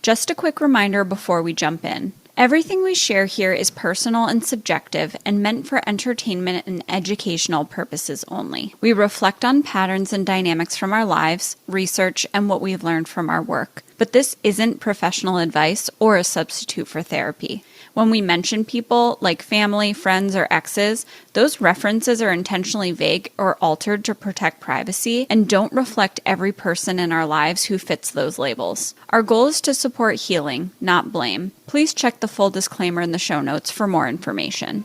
Just a quick reminder before we jump in. Everything we share here is personal and subjective and meant for entertainment and educational purposes only. We reflect on patterns and dynamics from our lives, research, and what we've learned from our work. But this isn't professional advice or a substitute for therapy. When we mention people like family, friends, or exes, those references are intentionally vague or altered to protect privacy and don't reflect every person in our lives who fits those labels. Our goal is to support healing, not blame. Please check the full disclaimer in the show notes for more information.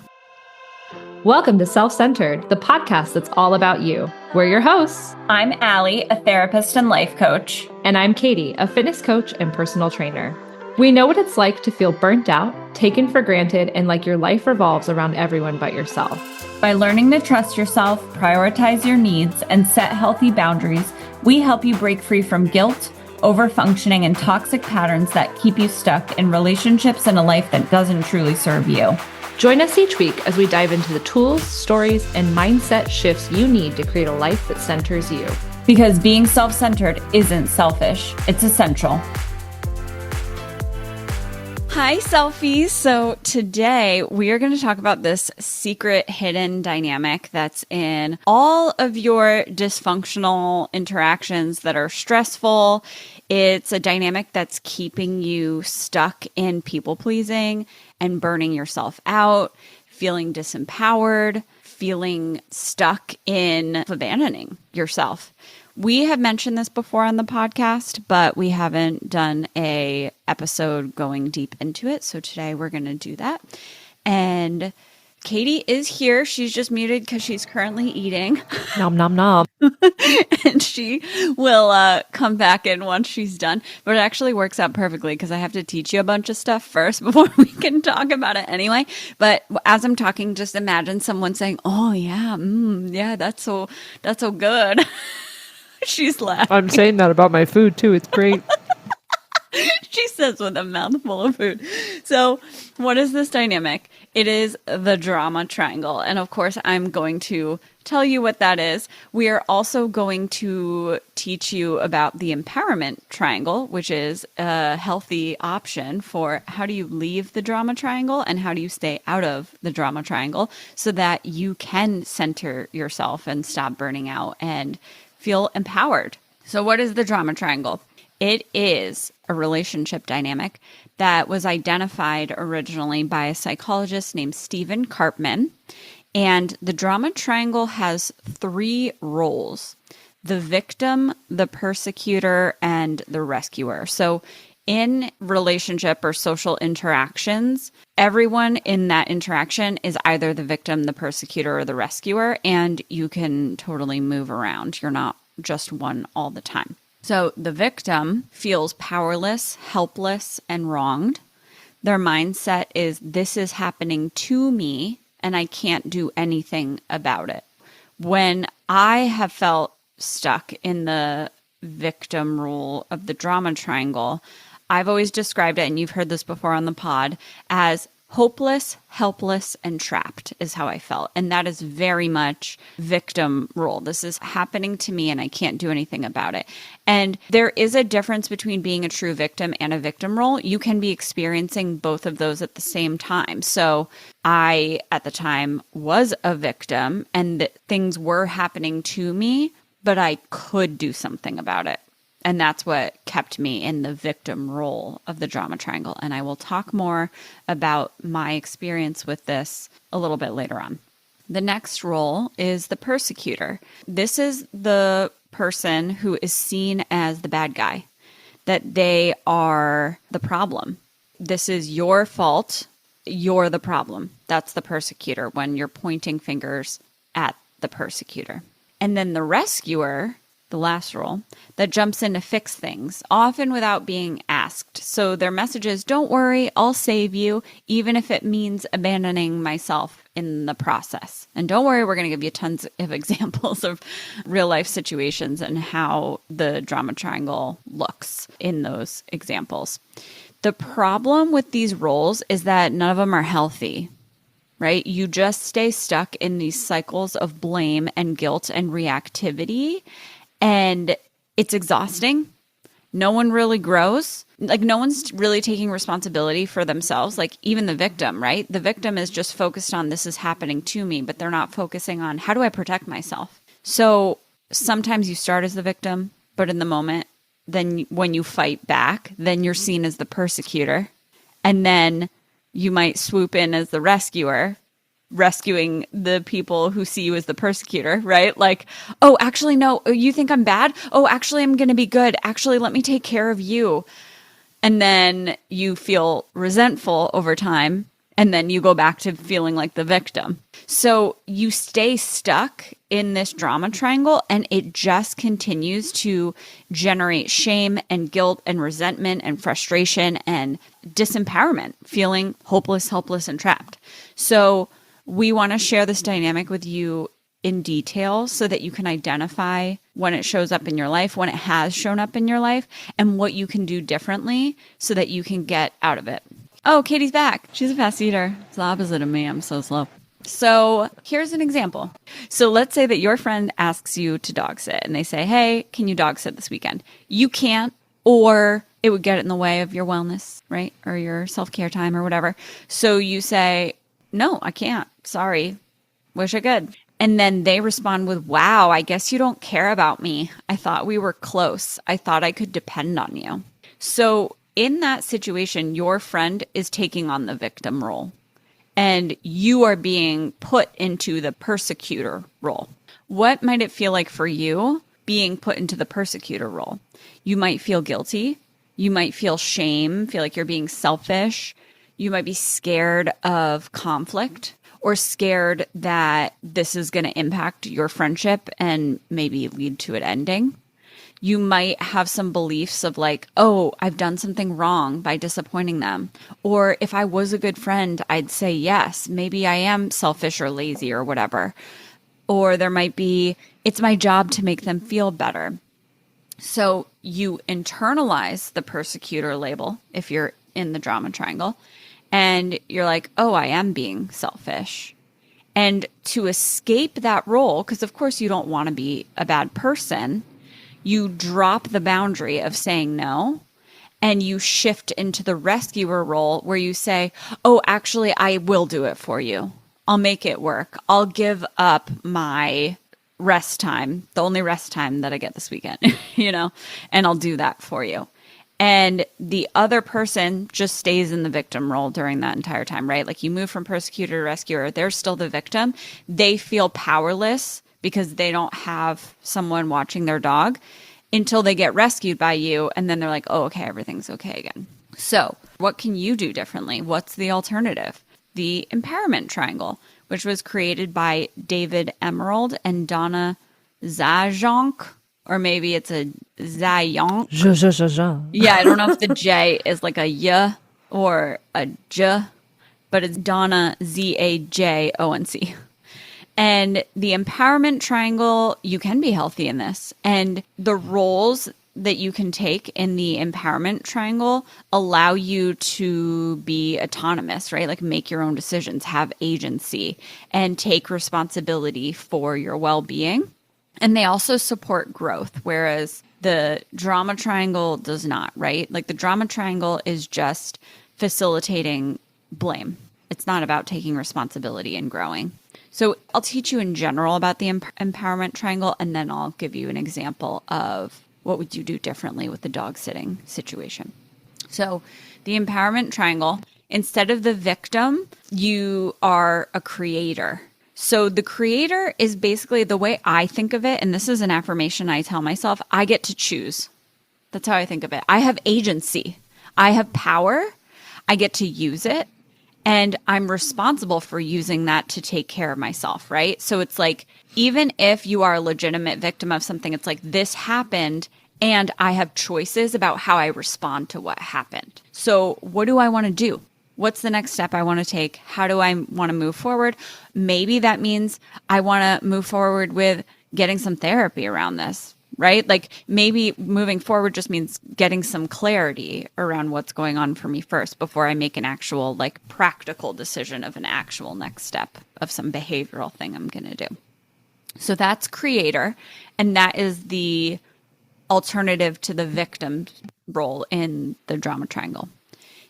Welcome to Self-Centered, the podcast that's all about you. We're your hosts. I'm Allie, a therapist and life coach. And I'm Katie, a fitness coach and personal trainer. We know what it's like to feel burnt out, taken for granted, and like your life revolves around everyone but yourself. By learning to trust yourself, prioritize your needs, and set healthy boundaries, we help you break free from guilt, overfunctioning, and toxic patterns that keep you stuck in relationships and a life that doesn't truly serve you. Join us each week as we dive into the tools, stories, and mindset shifts you need to create a life that centers you. Because being self-centered isn't selfish, it's essential. Hi, selfies. So today we are going to talk about this secret hidden dynamic that's in all of your dysfunctional interactions that are stressful. It's a dynamic that's keeping you stuck in people pleasing and burning yourself out, feeling disempowered, feeling stuck in abandoning yourself. We have mentioned this before on the podcast, but we haven't done a episode going deep into it. So today we're going to do that. And Katie is here. She's just muted because she's currently eating. Nom, nom, nom. And she will come back in once she's done. But it actually works out perfectly because I have to teach you a bunch of stuff first before we can talk about it anyway. But as I'm talking, just imagine someone saying, "Oh yeah, yeah, that's so good." She's laughing. I'm saying that about my food too. It's great. She says with a mouthful of food. So what is this dynamic? It is the drama triangle. And of course, I'm going to tell you what that is. We are also going to teach you about the empowerment triangle, which is a healthy option for how do you leave the drama triangle and how do you stay out of the drama triangle so that you can center yourself and stop burning out and feel empowered. So what is the drama triangle? It is a relationship dynamic that was identified originally by a psychologist named Stephen Karpman. And the drama triangle has 3 roles: the victim, the persecutor, and the rescuer. So in relationship or social interactions, everyone in that interaction is either the victim, the persecutor, or the rescuer, and you can totally move around. You're not just one all the time. So the victim feels powerless, helpless, and wronged. Their mindset is, this is happening to me, and I can't do anything about it. When I have felt stuck in the victim role of the drama triangle, I've always described it, and you've heard this before on the pod, as hopeless, helpless, and trapped is how I felt. And that is very much victim role. This is happening to me and I can't do anything about it. And there is a difference between being a true victim and a victim role. You can be experiencing both of those at the same time. So I, at the time, was a victim and things were happening to me, but I could do something about it. And that's what kept me in the victim role of the drama triangle. And I will talk more about my experience with this a little bit later on. The next role is the persecutor. This is the person who is seen as the bad guy, that they are the problem. This is your fault. You're the problem. That's the persecutor when you're pointing fingers at the persecutor. And then the rescuer, the last role, that jumps in to fix things, often without being asked. So their message is, don't worry, I'll save you, even if it means abandoning myself in the process. And don't worry, we're going to give you tons of examples of real life situations and how the drama triangle looks in those examples. The problem with these roles is that none of them are healthy, right? You just stay stuck in these cycles of blame and guilt and reactivity. And it's exhausting no one really grows. Like no one's really taking responsibility for themselves. Like even the victim, right? The victim is just focused on this is happening to me, but they're not focusing on how do I protect myself? So sometimes you start as the victim, but in the moment, then when you fight back, then you're seen as the persecutor. And then you might swoop in as the rescuer, rescuing the people who see you as the persecutor, right? Like, oh, actually, no, you think I'm bad? Oh, actually, I'm going to be good. Actually, let me take care of you. And then you feel resentful over time. And then you go back to feeling like the victim. So you stay stuck in this drama triangle, and it just continues to generate shame and guilt and resentment and frustration and disempowerment, feeling hopeless, helpless, and trapped. So we want to share this dynamic with you in detail so that you can identify when it shows up in your life, when it has shown up in your life, and what you can do differently so that you can get out of it. Oh, Katie's back. She's a fast eater. It's the opposite of me. I'm so slow. So here's an example. So let's say that your friend asks you to dog sit and they say, hey, can you dog sit this weekend? You can't, or it would get in the way of your wellness, right? Or your self-care time or whatever. So you say, no, I can't. Sorry. Wish I could. And then they respond with, wow, I guess you don't care about me. I thought we were close. I thought I could depend on you. So in that situation, your friend is taking on the victim role and you are being put into the persecutor role. What might it feel like for you being put into the persecutor role? You might feel guilty. You might feel shame, feel like you're being selfish. You might be scared of conflict or scared that this is going to impact your friendship and maybe lead to it ending. You might have some beliefs of like, oh, I've done something wrong by disappointing them. Or if I was a good friend, I'd say yes. Maybe I am selfish or lazy or whatever. Or there might be, it's my job to make them feel better. So you internalize the persecutor label if you're in the drama triangle. And you're like, oh, I am being selfish. And to escape that role, because of course you don't want to be a bad person, you drop the boundary of saying no and you shift into the rescuer role where you say, oh, actually, I will do it for you. I'll make it work. I'll give up my rest time, the only rest time that I get this weekend, and I'll do that for you. And the other person just stays in the victim role during that entire time, right? Like you move from persecutor to rescuer, they're still the victim. They feel powerless because they don't have someone watching their dog until they get rescued by you. And then they're like, oh, okay, everything's okay again. So what can you do differently? What's the alternative? The empowerment triangle, which was created by David Emerald and Donna Zajonc, or maybe it's a Zajonc. Yeah, I don't know if the J is like a Y or a J, but it's Donna, Zajonc. And the empowerment triangle, you can be healthy in this. And the roles that you can take in the empowerment triangle allow you to be autonomous, right? Like make your own decisions, have agency, and take responsibility for your well-being. And they also support growth, whereas the drama triangle does not, right? Like the drama triangle is just facilitating blame. It's not about taking responsibility and growing. So I'll teach you in general about the empowerment triangle, and then I'll give you an example of what would you do differently with the dog sitting situation. So the empowerment triangle, instead of the victim, you are a creator. So the creator is basically the way I think of it, and this is an affirmation I tell myself, I get to choose. That's how I think of it. I have agency. I have power. I get to use it. And I'm responsible for using that to take care of myself, right? So it's like, even if you are a legitimate victim of something, it's like this happened and I have choices about how I respond to what happened. So what do I want to do? What's the next step I want to take? How do I want to move forward? Maybe that means I want to move forward with getting some therapy around this, right? Like maybe moving forward just means getting some clarity around what's going on for me first before I make an actual like practical decision of an actual next step of some behavioral thing I'm going to do. So that's creator. And that is the alternative to the victim role in the drama triangle.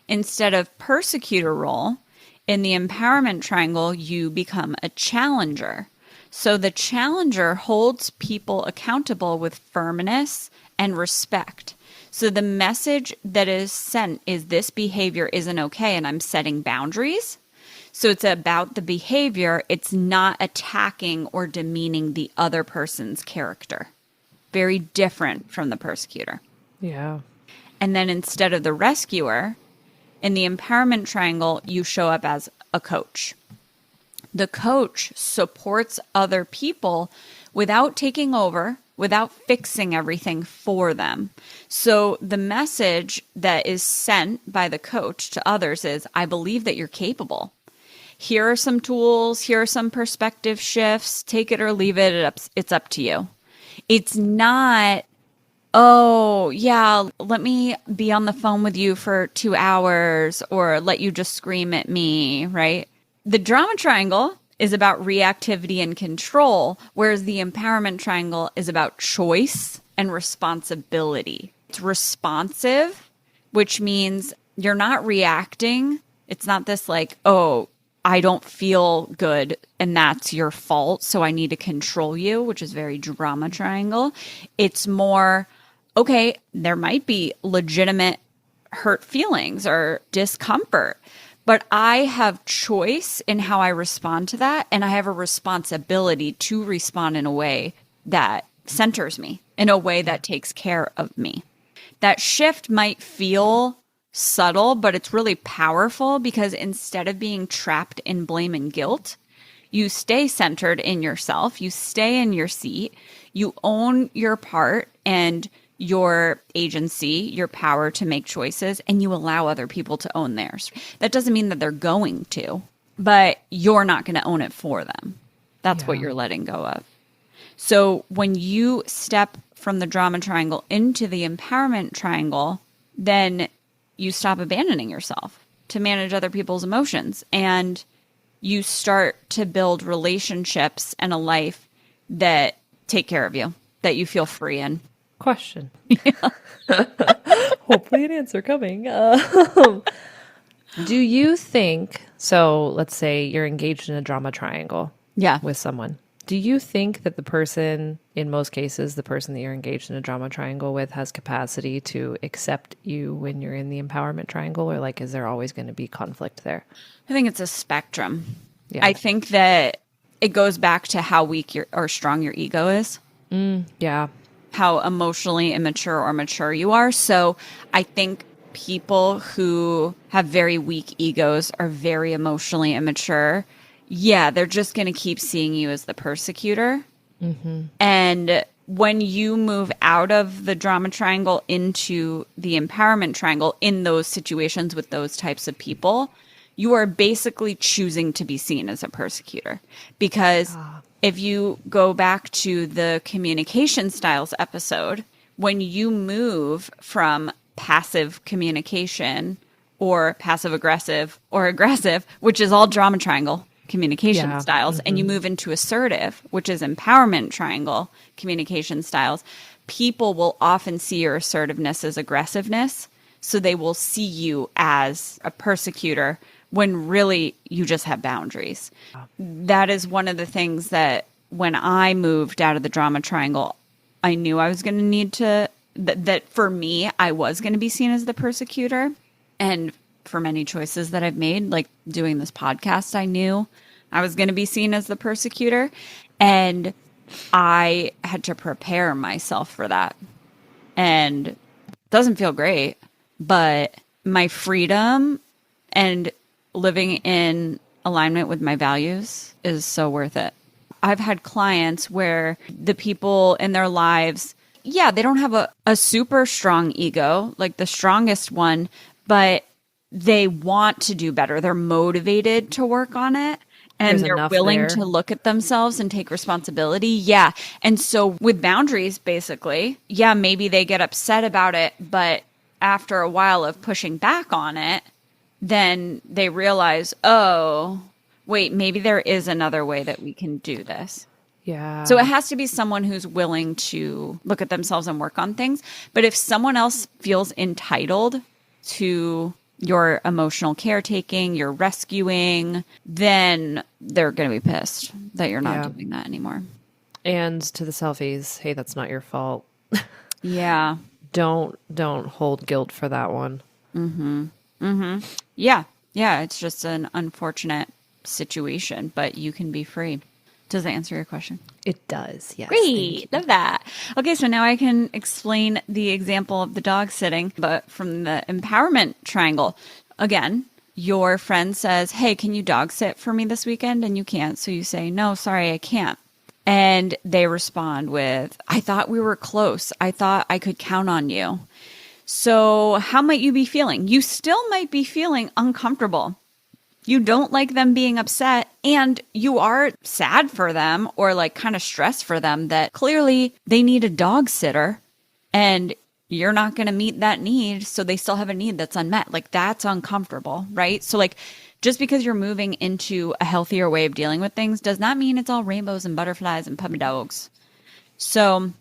Instead of persecutor role, in the empowerment triangle, you become a challenger. So the challenger holds people accountable with firmness and respect. So the message that is sent is this behavior isn't okay and I'm setting boundaries. So it's about the behavior. It's not attacking or demeaning the other person's character. Very different from the persecutor. Yeah. And then instead of the rescuer, in the empowerment triangle, you show up as a coach. The coach supports other people without taking over, without fixing everything for them. So the message that is sent by the coach to others is, I believe that you're capable. Here are some tools. Here are some perspective shifts. Take it or leave it. It's up to you. It's not, oh, yeah, let me be on the phone with you for 2 hours or let you just scream at me, right? The drama triangle is about reactivity and control, whereas the empowerment triangle is about choice and responsibility. It's responsive, which means you're not reacting. It's not this like, oh, I don't feel good and that's your fault, so I need to control you, which is very drama triangle. It's more, okay, there might be legitimate hurt feelings or discomfort, but I have choice in how I respond to that, and I have a responsibility to respond in a way that centers me, in a way that takes care of me. That shift might feel subtle, but it's really powerful because instead of being trapped in blame and guilt, you stay centered in yourself, you stay in your seat, you own your part and your agency, your power to make choices, and you allow other people to own theirs. That doesn't mean that they're going to, but you're not going to own it for them. That's what you're letting go of. So when you step from the drama triangle into the empowerment triangle, then you stop abandoning yourself to manage other people's emotions, and you start to build relationships and a life that take care of you, that you feel free in. Question. Hopefully an answer coming. Do you think, so let's say you're engaged in a drama triangle with someone. Do you think that the person, in most cases, the person that you're engaged in a drama triangle with has capacity to accept you when you're in the empowerment triangle? Or like, is there always going to be conflict there? I think it's a spectrum. Yeah. I think that it goes back to how weak or strong your ego is. Yeah. How emotionally immature or mature you are. So I think people who have very weak egos are very emotionally immature. Yeah, they're just going to keep seeing you as the persecutor. And when you move out of the drama triangle into the empowerment triangle in those situations with those types of people, you are basically choosing to be seen as a persecutor. Because if you go back to the communication styles episode, when you move from passive communication or passive aggressive or aggressive, which is all drama triangle communication styles, and you move into assertive, which is empowerment triangle communication styles, people will often see your assertiveness as aggressiveness. So they will see you as a persecutor when really you just have boundaries. That is one of the things that when I moved out of the drama triangle, I knew I was going to need to, that for me, I was going to be seen as the persecutor. And for many choices that I've made, like doing this podcast, I knew I was going to be seen as the persecutor. And I had to prepare myself for that. And it doesn't feel great, but my freedom and living in alignment with my values is so worth it. I've had clients where the people in their lives, they don't have a super strong ego, like the strongest one, but they want to do better. They're motivated to work on it. And they're willing to look at themselves and take responsibility. Yeah. And so with boundaries, basically, maybe they get upset about it, but after a while of pushing back on it, then they realize, oh, wait, maybe there is another way that we can do this. Yeah. So it has to be someone who's willing to look at themselves and work on things. But if someone else feels entitled to your emotional caretaking, your rescuing, then they're going to be pissed that you're not doing that anymore. And to the selfies, hey, that's not your fault. Yeah. Don't hold guilt for that one. Mm-hmm. Mm-hmm. Yeah. Yeah. It's just an unfortunate situation, but you can be free. Does that answer your question? It does, yes. Great. Love that. Okay, so now I can explain the example of the dog sitting, but from the empowerment triangle. Again, your friend says, hey, can you dog sit for me this weekend? And you can't. So you say, no, sorry, I can't. And they respond with, I thought we were close. I thought I could count on you. So how might you be feeling? You still might be feeling uncomfortable. You don't like them being upset, and you are sad for them or like kind of stressed for them that clearly they need a dog sitter and you're not going to meet that need. So they still have a need that's unmet. Like that's uncomfortable, right? So like just because you're moving into a healthier way of dealing with things does not mean it's all rainbows and butterflies and puppy dogs. So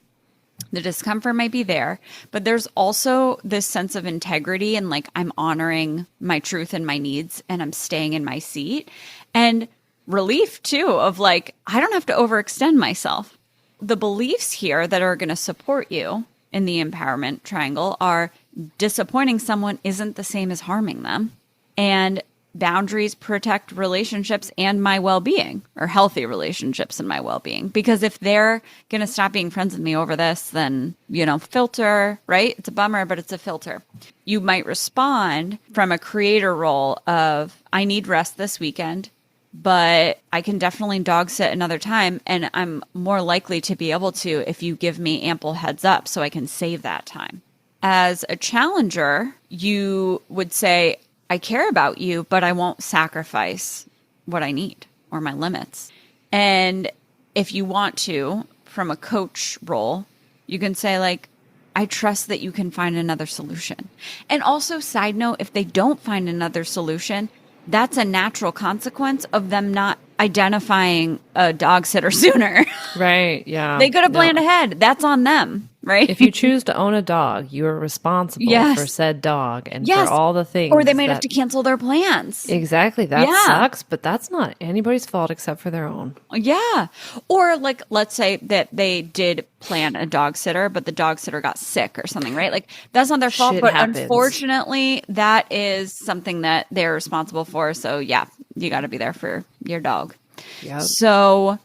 the discomfort might be there, but there's also this sense of integrity and like I'm honoring my truth and my needs and I'm staying in my seat, and relief too of like, I don't have to overextend myself. The beliefs here that are going to support you in the empowerment triangle are disappointing someone isn't the same as harming them, and boundaries protect relationships and my well-being, or healthy relationships and my well-being. Because if they're going to stop being friends with me over this, then, filter, right? It's a bummer, but it's a filter. You might respond from a creator role of, I need rest this weekend, but I can definitely dog sit another time. And I'm more likely to be able to if you give me ample heads up so I can save that time. As a challenger, you would say, I care about you, but I won't sacrifice what I need or my limits. And if you want to, from a coach role, you can say like, I trust that you can find another solution. And also, side note, if they don't find another solution, that's a natural consequence of them not identifying a dog sitter sooner. Right, yeah. They could have planned ahead. That's on them, right? If you choose to own a dog, you are responsible for said dog and for all the things. Or they might have to cancel their plans. Exactly. That sucks, but that's not anybody's fault except for their own. Yeah. Or like, let's say that they did plan a dog sitter, but the dog sitter got sick or something, right? Like that's not their fault, but unfortunately that is something that they're responsible for. So yeah, you got to be there for your dog. Yep. So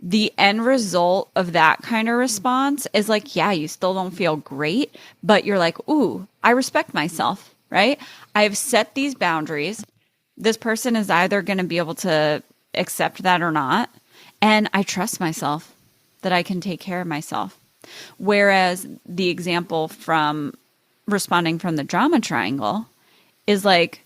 the end result of that kind of response is like, yeah, you still don't feel great, but you're like, ooh, I respect myself, right? I've set these boundaries. This person is either going to be able to accept that or not. And I trust myself that I can take care of myself. Whereas the example from responding from the drama triangle is like,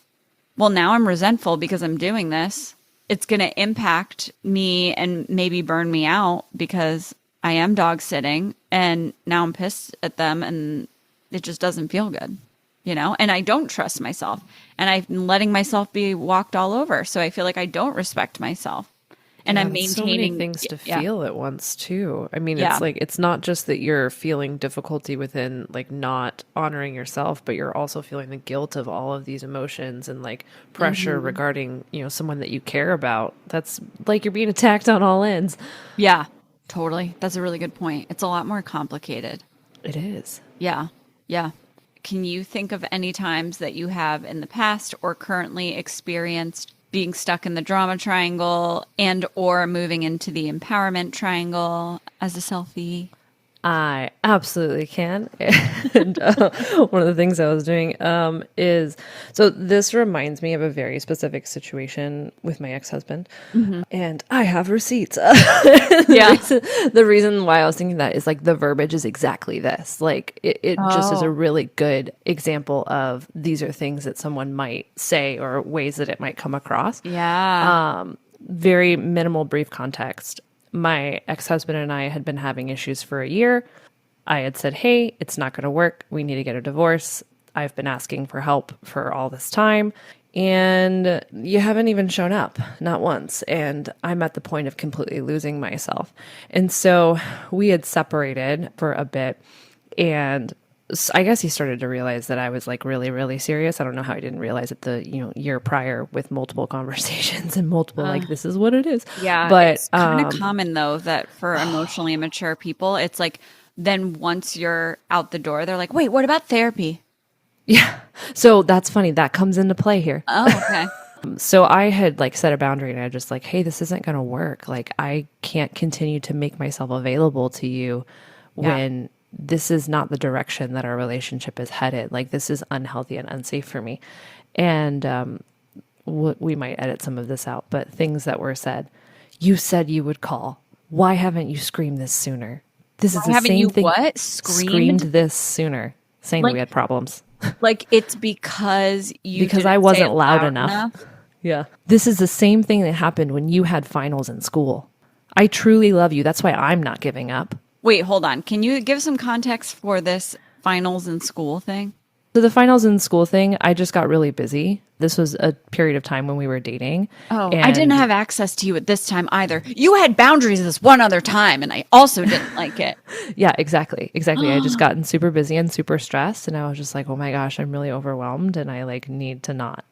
well, now I'm resentful because I'm doing this. It's going to impact me and maybe burn me out because I am dog sitting and now I'm pissed at them and it just doesn't feel good, and I don't trust myself and I'm letting myself be walked all over. So I feel like I don't respect myself. And I'm maintaining so many things to feel at once too. I mean, it's like, it's not just that you're feeling difficulty within like not honoring yourself, but you're also feeling the guilt of all of these emotions and like pressure regarding, someone that you care about. That's like you're being attacked on all ends. Yeah, totally. That's a really good point. It's a lot more complicated. It is. Yeah. Yeah. Can you think of any times that you have in the past or currently experienced being stuck in the drama triangle and or moving into the empowerment triangle as a selfie? I absolutely can. And one of the things I was doing is, so this reminds me of a very specific situation with my ex-husband, and I have receipts. The reason why I was thinking that is like the verbiage is exactly this. Like it just is a really good example of these are things that someone might say or ways that it might come across. Yeah. Very minimal, brief context. My ex-husband and I had been having issues for a year. I had said, hey, it's not going to work. We need to get a divorce. I've been asking for help for all this time. and you haven't even shown up, not once. And I'm at the point of completely losing myself. And so we had separated for a bit, and I guess he started to realize that I was like really, really serious. I don't know how he didn't realize it the year prior with multiple conversations and multiple like, this is what it is. Yeah, but it's kind of common though that for emotionally immature people, it's like then once you're out the door, they're like, wait, what about therapy? Yeah. So that's funny. That comes into play here. Oh, okay. So I had like set a boundary, and I just like, hey, this isn't going to work. Like, I can't continue to make myself available to you when this is not the direction that our relationship is headed. Like, this is unhealthy and unsafe for me. And we might edit some of this out, but things that were said. You said you would call. Why haven't you screamed this sooner? This is the same thing. What? Screamed this sooner, saying that we had problems. Like, it's because I wasn't loud enough. Yeah. This is the same thing that happened when you had finals in school. I truly love you. That's why I'm not giving up. Wait, hold on. Can you give some context for this finals in school thing? So the finals in school thing, I just got really busy. This was a period of time when we were dating. Oh, I didn't have access to you at this time either. You had boundaries this one other time, and I also didn't like it. Yeah, exactly. I just gotten super busy and super stressed, and I was just like, oh my gosh, I'm really overwhelmed, and I like need to not.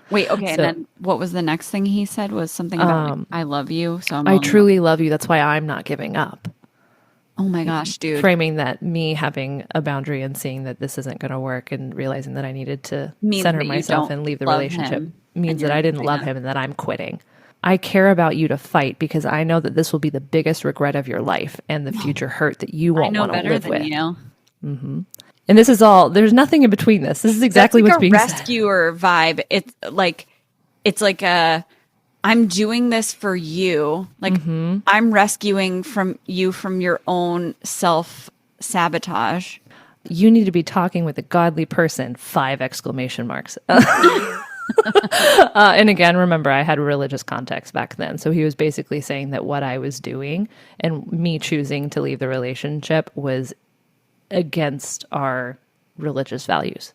Wait, okay, and then what was the next thing he said? Was something about I love you, so I truly love you. That's why I'm not giving up. Oh my gosh, dude. Framing that me having a boundary and seeing that this isn't going to work and realizing that I needed to center myself and leave the relationship means that I didn't love him and that I'm quitting. I care about you to fight because I know that this will be the biggest regret of your life and the future hurt that you won't want to live with. Mm-hmm. And this is all, there's nothing in between this. This is exactly what's being said. It's like a rescuer vibe. It's like a, I'm doing this for you. Like, I'm rescuing from you from your own self-sabotage. You need to be talking with a godly person, 5 exclamation marks. And again, remember, I had religious context back then. So he was basically saying that what I was doing and me choosing to leave the relationship was against our religious values.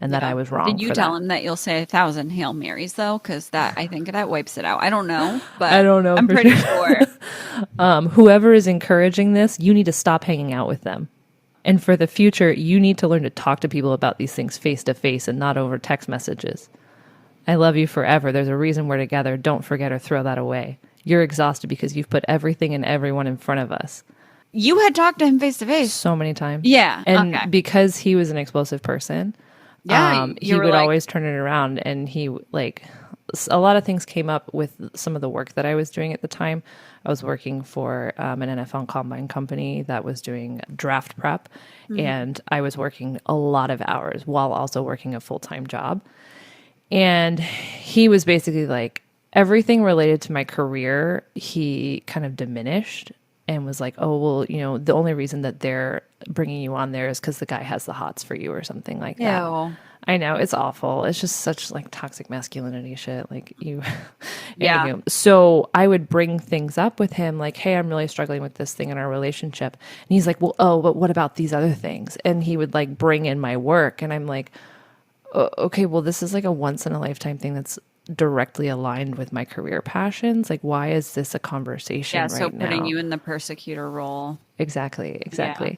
And that I was wrong. Did you tell him that you'll say 1,000 Hail Marys though? Because I think that wipes it out. I don't know, but I don't know. I'm pretty sure. Whoever is encouraging this, you need to stop hanging out with them. And for the future, you need to learn to talk to people about these things face to face and not over text messages. I love you forever. There's a reason we're together. Don't forget or throw that away. You're exhausted because you've put everything and everyone in front of us. You had talked to him face to face so many times. Yeah, and because he was an explosive person. Yeah, he would always turn it around, and he a lot of things came up with some of the work that I was doing at the time. I was working for an NFL combine company that was doing draft prep, and I was working a lot of hours while also working a full-time job. And he was basically like, everything related to my career, he kind of diminished and was like, oh, well, the only reason that they're bringing you on there is because the guy has the hots for you or something like that. Ew. I know, it's awful. It's just such like toxic masculinity shit. Like you. Yeah. Anywho, so I would bring things up with him like, hey, I'm really struggling with this thing in our relationship. And he's like, well, oh, but what about these other things? And he would like bring in my work. And I'm like, okay, well, this is like a once in a lifetime thing that's directly aligned with my career passions. Like, why is this a conversation right now? Yeah, so putting you in the persecutor role. Exactly. Yeah.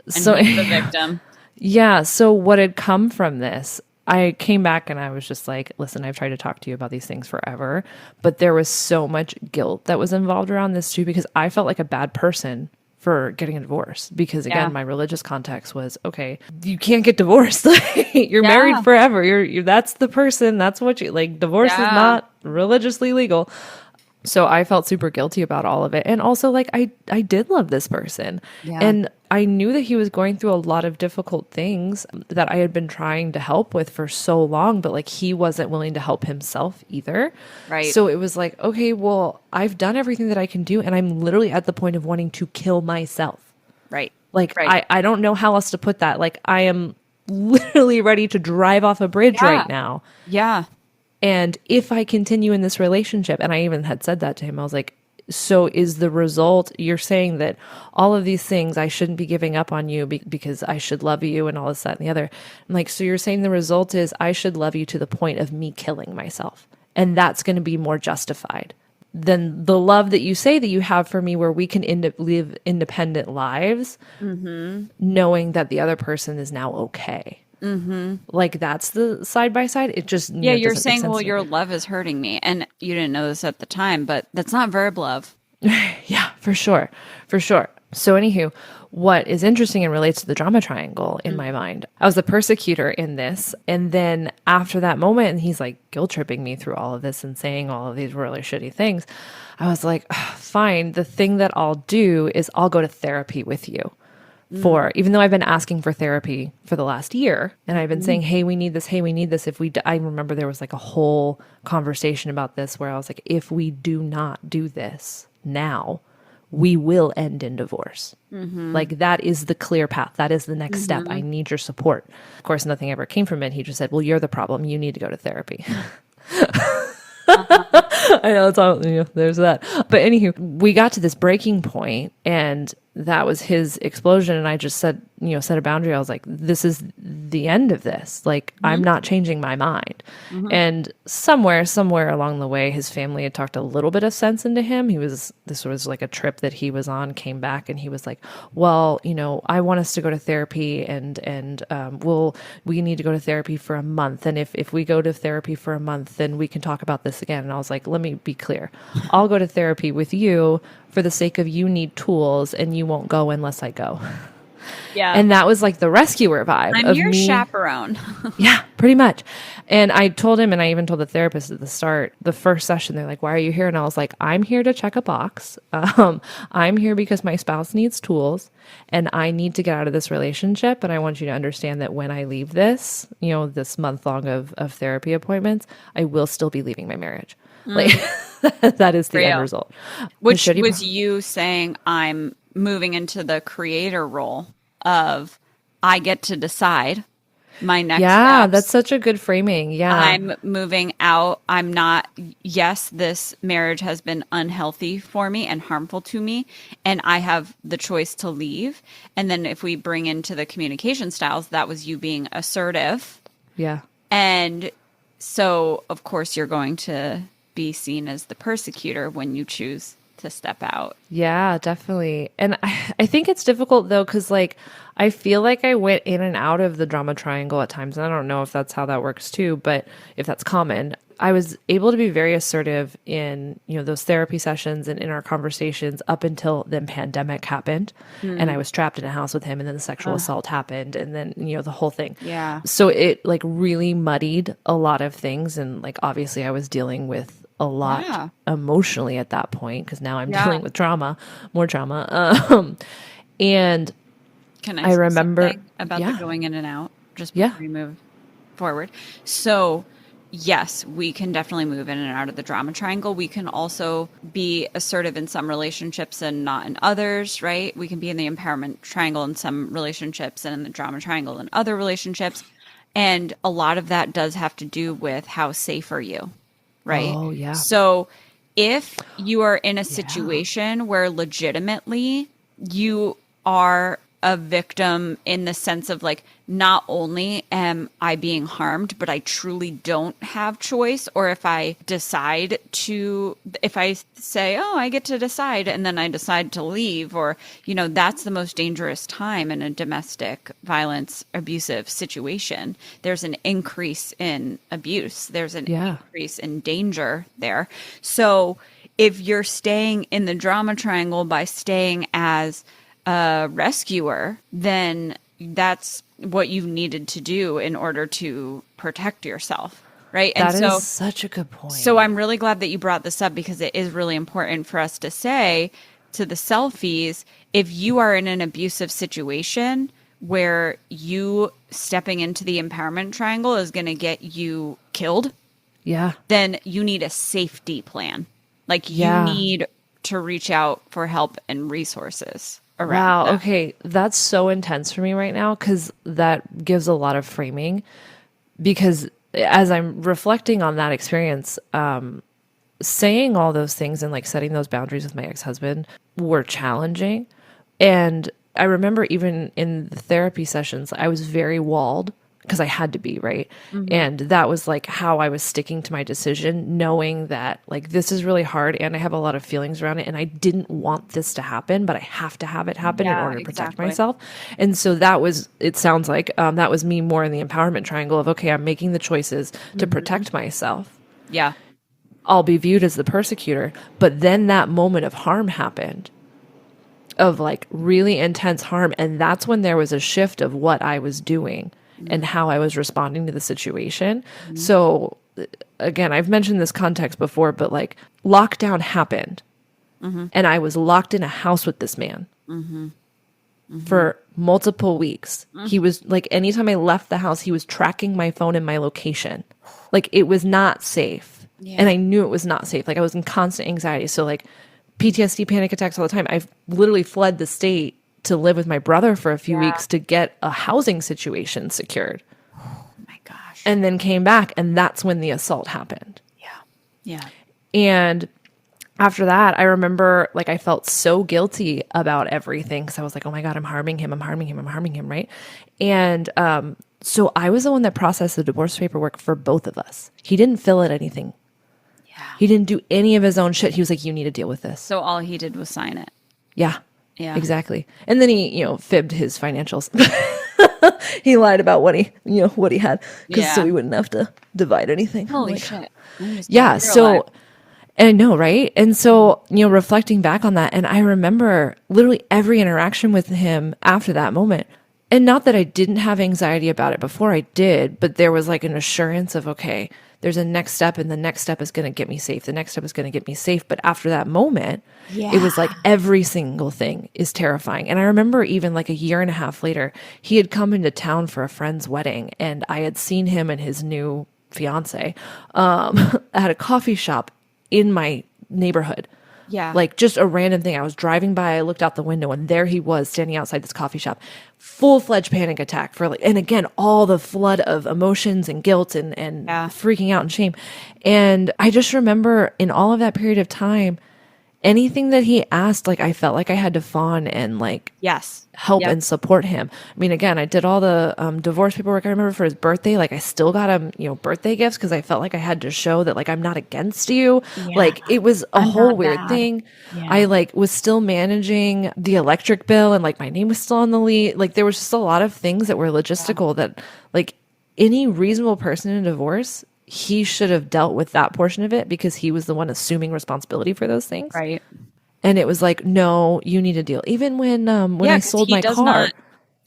So and he's the victim. Yeah. So what had come from this, I came back and I was just like, listen, I've tried to talk to you about these things forever, but there was so much guilt that was involved around this too, because I felt like a bad person for getting a divorce because again, my religious context was, okay, you can't get divorced. You're married forever. You're that's the person. That's what you like. Divorce is not religiously legal. So I felt super guilty about all of it. And also like, I did love this person and I knew that he was going through a lot of difficult things that I had been trying to help with for so long, but like he wasn't willing to help himself either. Right. So it was like, okay, well, I've done everything that I can do and I'm literally at the point of wanting to kill myself. Right. Like, I don't know how else to put that. Like I am literally ready to drive off a bridge right now. Yeah. And if I continue in this relationship, and I even had said that to him, I was like, so is the result, you're saying that all of these things, I shouldn't be giving up on you because I should love you and all this, that, and the other. I'm like, so you're saying the result is I should love you to the point of me killing myself. And that's going to be more justified than the love that you say that you have for me, where we can live independent lives, knowing that the other person is now okay. Like, that's the side by side. It just, you're saying, well, your love is hurting me. And you didn't know this at the time, but that's not verb love. Yeah, for sure. For sure. So anywho, what is interesting and relates to the drama triangle in my mind, I was the persecutor in this. And then after that moment, and he's like guilt tripping me through all of this and saying all of these really shitty things, I was like, fine. The thing that I'll do is I'll go to therapy with you. Even though I've been asking for therapy for the last year, and I've been saying, hey, we need this. Hey, we need this. I remember there was like a whole conversation about this where I was like, if we do not do this now, we will end in divorce. Like, that is the clear path. That is the next step. I need your support. Of course, nothing ever came from it. He just said, well, you're the problem. You need to go to therapy. I know it's all, there's that. But anywho, we got to this breaking point, and that was his explosion. And I just said, set a boundary. I was like, this is the end of this. Like, I'm not changing my mind. And somewhere along the way, his family had talked a little bit of sense into him. This was like a trip that he was on, came back, and he was like, well, I want us to go to therapy, and we need to go to therapy for a month. And if we go to therapy for a month, then we can talk about this again. And I was like, let me be clear. I'll go to therapy with you for the sake of you need tools, and you won't go unless I go. Yeah. And that was like the rescuer vibe. I'm your chaperone. Yeah, pretty much. And I told him, and I even told the therapist at the start, the first session, they're like, why are you here? And I was like, I'm here to check a box. I'm here because my spouse needs tools, and I need to get out of this relationship. And I want you to understand that when I leave this, this month long of therapy appointments, I will still be leaving my marriage. Like, that is the end result. Which was you saying, I'm moving into the creator role of, I get to decide my next steps. That's such a good framing. Yeah. I'm moving out. I'm not, yes, this marriage has been unhealthy for me and harmful to me, and I have the choice to leave. And then if we bring into the communication styles, that was you being assertive. Yeah. And so, of course, you're going to be seen as the persecutor when you choose to step out. Yeah, definitely. And I think it's difficult though, because like, I feel like I went in and out of the drama triangle at times. And I don't know if that's how that works too, but if that's common. I was able to be very assertive in, those therapy sessions and in our conversations up until the pandemic happened. And I was trapped in a house with him, and then the sexual assault happened, and then, the whole thing. Yeah. So it like really muddied a lot of things. And like, obviously I was dealing with a lot emotionally at that point, because now I'm dealing with more trauma. And can I remember something about the going in and out just before we move forward? So yes, we can definitely move in and out of the drama triangle. We can also be assertive in some relationships and not in others, right? We can be in the empowerment triangle in some relationships and in the drama triangle in other relationships. And a lot of that does have to do with how safe are you, right? Oh, yeah. So if you are in a situation where legitimately you are a victim in the sense of like, not only am I being harmed, but I truly don't have choice. Or if I say, oh, I get to decide, and then I decide to leave, or, that's the most dangerous time in a domestic violence abusive situation. There's an increase in abuse. There's an increase in danger there. So if you're staying in the drama triangle by staying as a rescuer, then that's what you needed to do in order to protect yourself, right? That is such a good point. So I'm really glad that you brought this up, because it is really important for us to say to the selfies, if you are in an abusive situation where you stepping into the empowerment triangle is going to get you killed, then you need a safety plan. Like you need to reach out for help and resources. Wow. That. Okay. That's so intense for me right now, because that gives a lot of framing, because as I'm reflecting on that experience, saying all those things and like setting those boundaries with my ex-husband were challenging. And I remember even in the therapy sessions, I was very walled because I had to be, right? And that was like how I was sticking to my decision, knowing that like this is really hard and I have a lot of feelings around it and I didn't want this to happen, but I have to have it happen in order to protect myself. And so that was, it sounds like that was me more in the empowerment triangle of, okay, I'm making the choices to protect myself. Yeah. I'll be viewed as the persecutor. But then that moment of harm happened, of like really intense harm. And that's when there was a shift of what I was doing and how I was responding to the situation. So again, I've mentioned this context before, but like lockdown happened and I was locked in a house with this man for multiple weeks. He was like, anytime I left the house, he was tracking my phone and my location. Like it was not safe. And I knew it was not safe. Like I was in constant anxiety. So like PTSD, panic attacks all the time. I've literally fled the state to live with my brother for a few weeks to get a housing situation secured. Oh my gosh. And then came back, and that's when the assault happened. Yeah. And after that, I remember like I felt so guilty about everything because I was like, oh my God, I'm harming him, right? And so I was the one that processed the divorce paperwork for both of us. He didn't fill out anything. He didn't do any of his own shit. He was like, you need to deal with this. So all he did was sign it. Yeah, exactly. And then he, fibbed his financials. He lied about what he had so he wouldn't have to divide anything. Holy shit. Yeah. So I know, right? And so, reflecting back on that, and I remember literally every interaction with him after that moment. And not that I didn't have anxiety about it before, I did, but there was like an assurance of, okay, there's a next step and the next step is going to get me safe. The next step is going to get me safe. But after that moment, it was like every single thing is terrifying. And I remember even like a year and a half later, he had come into town for a friend's wedding and I had seen him and his new fiance at a coffee shop in my neighborhood. Yeah. Like just a random thing. I was driving by, I looked out the window and there he was standing outside this coffee shop, full-fledged panic attack for like, and again, all the flood of emotions and guilt and freaking out and shame. And I just remember in all of that period of time, anything that he asked, like I felt like I had to fawn and like help and support him. I mean, again, I did all the divorce paperwork. I remember for his birthday, like I still got him, birthday gifts because I felt like I had to show that like I'm not against you. Like it was a whole weird thing. I like was still managing the electric bill and like my name was still on the lead. Like there was just a lot of things that were logistical that like any reasonable person in a divorce, he should have dealt with that portion of it because he was the one assuming responsibility for those things. Right. And it was like, no, you need to deal. Even when I sold my car, not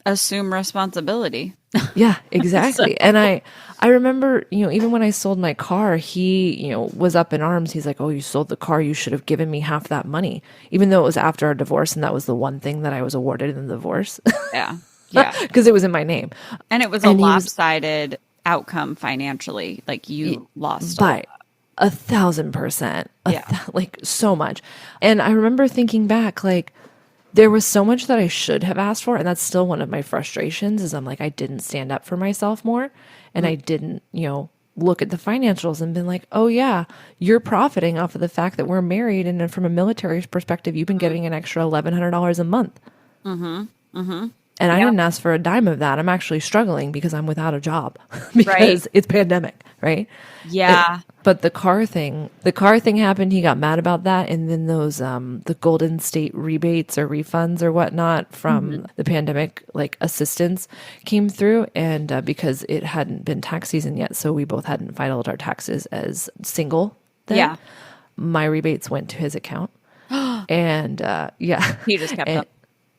assume responsibility. Yeah, exactly. So. And I remember, even when I sold my car, he, was up in arms. He's like, oh, you sold the car. You should have given me half that money, even though it was after our divorce. And that was the one thing that I was awarded in the divorce. Yeah. Because it was in my name. And it was a lopsided outcome financially. Like you lost by 1,000%. Like so much. And I remember thinking back, like there was so much that I should have asked for. And that's still one of my frustrations is I'm like, I didn't stand up for myself more. And I didn't, look at the financials and been like, oh yeah, you're profiting off of the fact that we're married. And then from a military perspective, you've been getting an extra $1,100 a month. And I didn't ask for a dime of that. I'm actually struggling because I'm without a job because it's pandemic, right? Yeah. But the car thing happened. He got mad about that. And then those, the Golden State rebates or refunds or whatnot from the pandemic, like assistance came through. And because it hadn't been tax season yet, so we both hadn't filed our taxes as single then, my rebates went to his account. And he just kept up.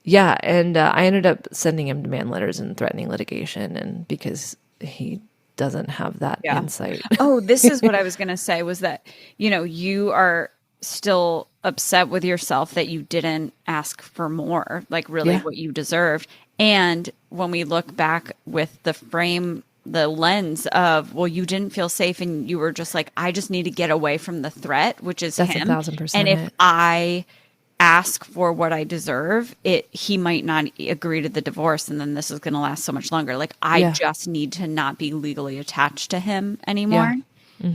Yeah, and I ended up sending him demand letters and threatening litigation, and because he doesn't have that insight. Oh, this is what I was going to say was that, you are still upset with yourself that you didn't ask for more, like really what you deserved. And when we look back with the lens of, well, you didn't feel safe and you were just like, I just need to get away from the threat, which is That's him. 1,000%. And if I ask for what I deserve, he might not agree to the divorce, and then this is going to last so much longer. Like I just need to not be legally attached to him anymore.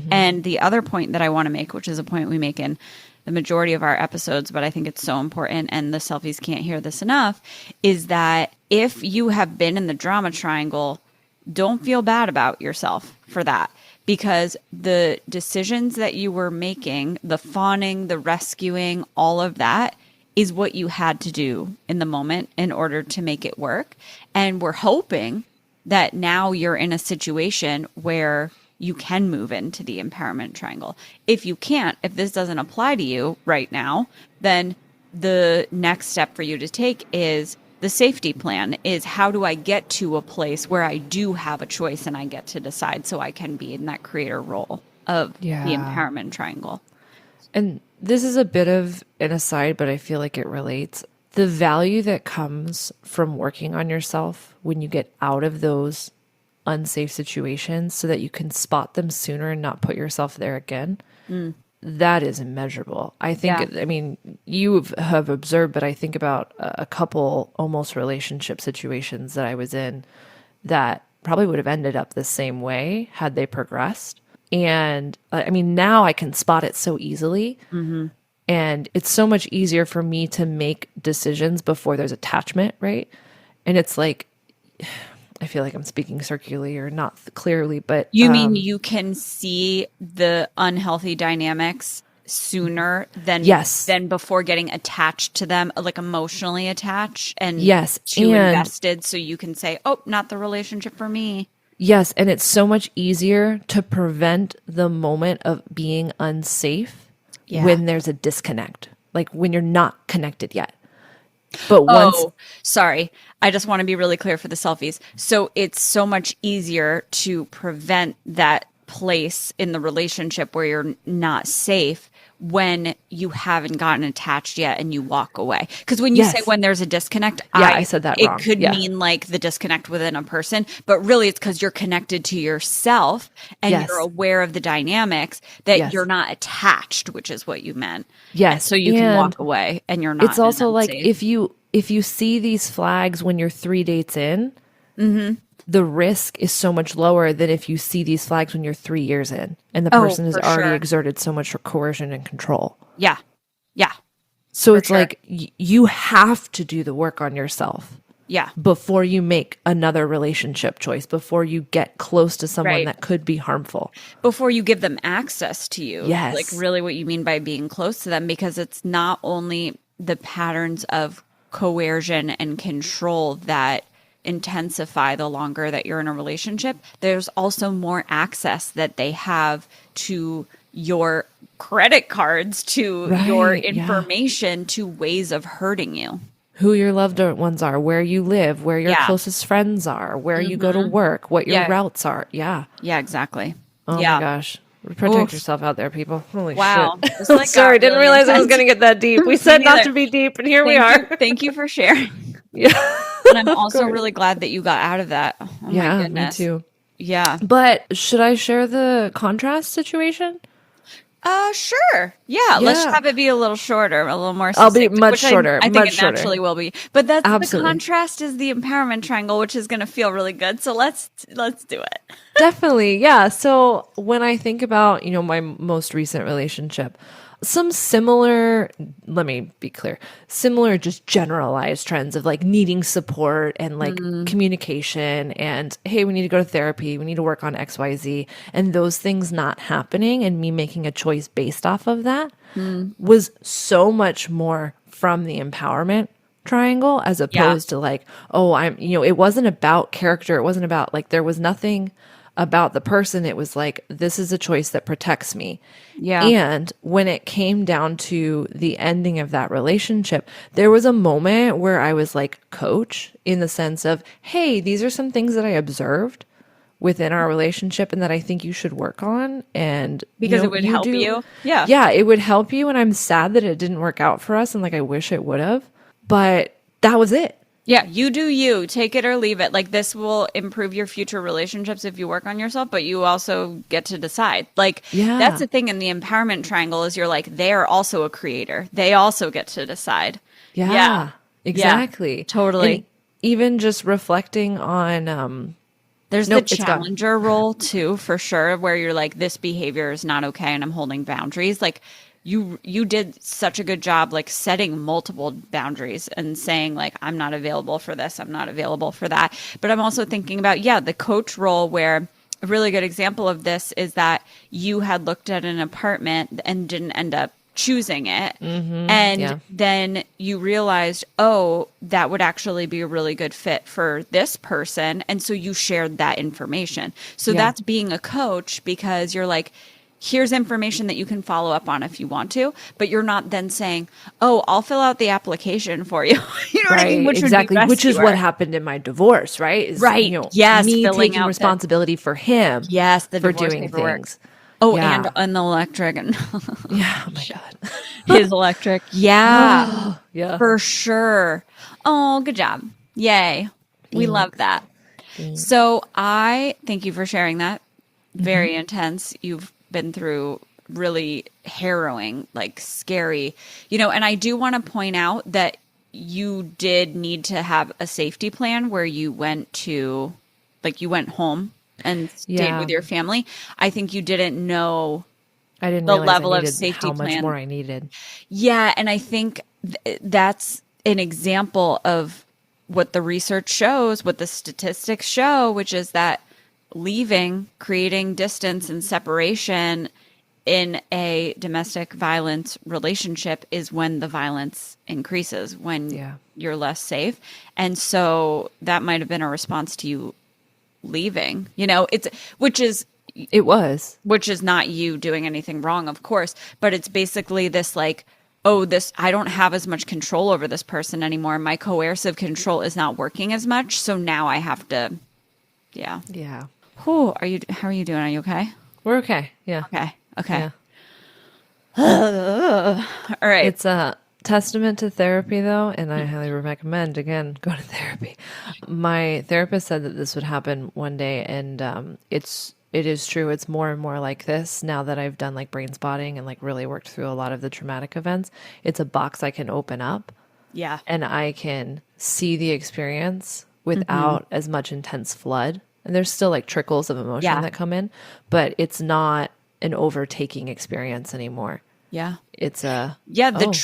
And the other point that I want to make, which is a point we make in the majority of our episodes, but I think it's so important, and the selfies can't hear this enough, is that if you have been in the drama triangle, don't feel bad about yourself for that, because the decisions that you were making, the fawning, the rescuing, all of that is what you had to do in the moment in order to make it work. And we're hoping that now you're in a situation where you can move into the empowerment triangle. If you can't, if this doesn't apply to you right now, then the next step for you to take is the safety plan, is how do I get to a place where I do have a choice and I get to decide, so I can be in that creator role of the empowerment triangle. And this is a bit of an aside, but I feel like it relates. The value that comes from working on yourself when you get out of those unsafe situations so that you can spot them sooner and not put yourself there again, that is immeasurable. I think, I mean, you have observed, but I think about a couple almost relationship situations that I was in that probably would have ended up the same way had they progressed. And I mean, now I can spot it so easily. And it's so much easier for me to make decisions before there's attachment, right? And it's like, I feel like I'm speaking circularly or not clearly, but... You mean you can see the unhealthy dynamics sooner than before getting attached to them, like emotionally attached and too invested, so you can say, oh, not the relationship for me. Yes, and it's so much easier to prevent the moment of being unsafe when there's a disconnect, like when you're not connected yet. But sorry. I just want to be really clear for the selfies. So it's so much easier to prevent that place in the relationship where you're not safe when you haven't gotten attached yet and you walk away. Because when you say when there's a disconnect, I said that wrong. It could mean like the disconnect within a person, but really it's because you're connected to yourself and you're aware of the dynamics that you're not attached, which is what you meant. Yes. So you can walk away and you're not. It's also like if you see these flags when you're 3 dates in, the risk is so much lower than if you see these flags when you're 3 years in and the person has already exerted so much coercion and control. Yeah. Yeah. So it's like you have to do the work on yourself. Yeah. Before you make another relationship choice, before you get close to someone that could be harmful. Before you give them access to you. Yes. Like really what you mean by being close to them, because it's not only the patterns of coercion and control that intensify the longer that you're in a relationship. There's also more access that they have to your credit cards, to your information, to ways of hurting you. Who your loved ones are, where you live, where your closest friends are, where you go to work, what your routes are. Yeah. Yeah, exactly. Oh my gosh. Protect yourself out there, people. Holy shit. Like sorry, didn't realize I was going to get that deep. We said not to be deep, and here we are. Thank you for sharing. Yeah. And I'm also really glad that you got out of that. Oh my goodness. Me too. Yeah. But should I share the contrast situation? Sure. Yeah. Let's have it be a little shorter, a little more succinct. I'll be much shorter. I think it naturally will be. But that's Absolutely. The contrast is the empowerment triangle, which is going to feel really good. So let's do it. Definitely. Yeah. So when I think about, my most recent relationship, some similar, let me be clear, similar just generalized trends of like needing support and like communication and, hey, we need to go to therapy. We need to work on XYZ. And those things not happening and me making a choice based off of that was so much more from the empowerment triangle as opposed to like, it wasn't about character. It wasn't about like, there was nothing about the person. It was like, this is a choice that protects me. Yeah. And when it came down to the ending of that relationship, there was a moment where I was like coach in the sense of, hey, these are some things that I observed within our relationship and that I think you should work on. And because it would help you. Yeah. Yeah. It would help you. And I'm sad that it didn't work out for us. And like, I wish it would have, but that was it. Yeah, you do you. Take it or leave it. Like, this will improve your future relationships if you work on yourself, but you also get to decide. Like, that's the thing in the empowerment triangle is you're like, they're also a creator. They also get to decide. Yeah, exactly. Yeah, totally. And even just reflecting on There's the challenger role too, for sure, where you're like, this behavior is not okay and I'm holding boundaries. Like you did such a good job, like setting multiple boundaries and saying like, I'm not available for this. I'm not available for that. But I'm also thinking about, the coach role, where a really good example of this is that you had looked at an apartment and didn't end up choosing it. And then you realized, that would actually be a really good fit for this person. And so you shared that information. So that's being a coach, because you're like, here's information that you can follow up on if you want to, but you're not then saying, I'll fill out the application for you. You know what I mean? Which is what happened in my divorce, right? Yes. Me taking responsibility for him. Yes. For doing things. And an electric. And oh my God. His electric. Yeah. For sure. Oh, good job. Yay. We love that. Thanks. So I thank you for sharing that. Very intense. You've been through really harrowing, like scary, and I do want to point out that you did need to have a safety plan where you went to, like, you went home and stayed with your family. I think you didn't know the level of safety how plan. much more I needed. Yeah. And I think that's an example of what the research shows, what the statistics show, which is that leaving, creating distance and separation in a domestic violence relationship is when the violence increases, when you're less safe. And so that might have been a response to you leaving, which is not you doing anything wrong, of course, but it's basically this like, I don't have as much control over this person anymore. My coercive control is not working as much. So now I have to, Yeah. How are you doing? Are you okay? We're okay. Yeah. Okay. All right. It's a testament to therapy, though, and I highly recommend, again, go to therapy. My therapist said that this would happen one day, and it is true. It's more and more like this now that I've done like brain spotting and like really worked through a lot of the traumatic events. It's a box I can open up. Yeah. And I can see the experience without as much intense flood. And there's still like trickles of emotion that come in, but it's not an overtaking experience anymore. Yeah. It's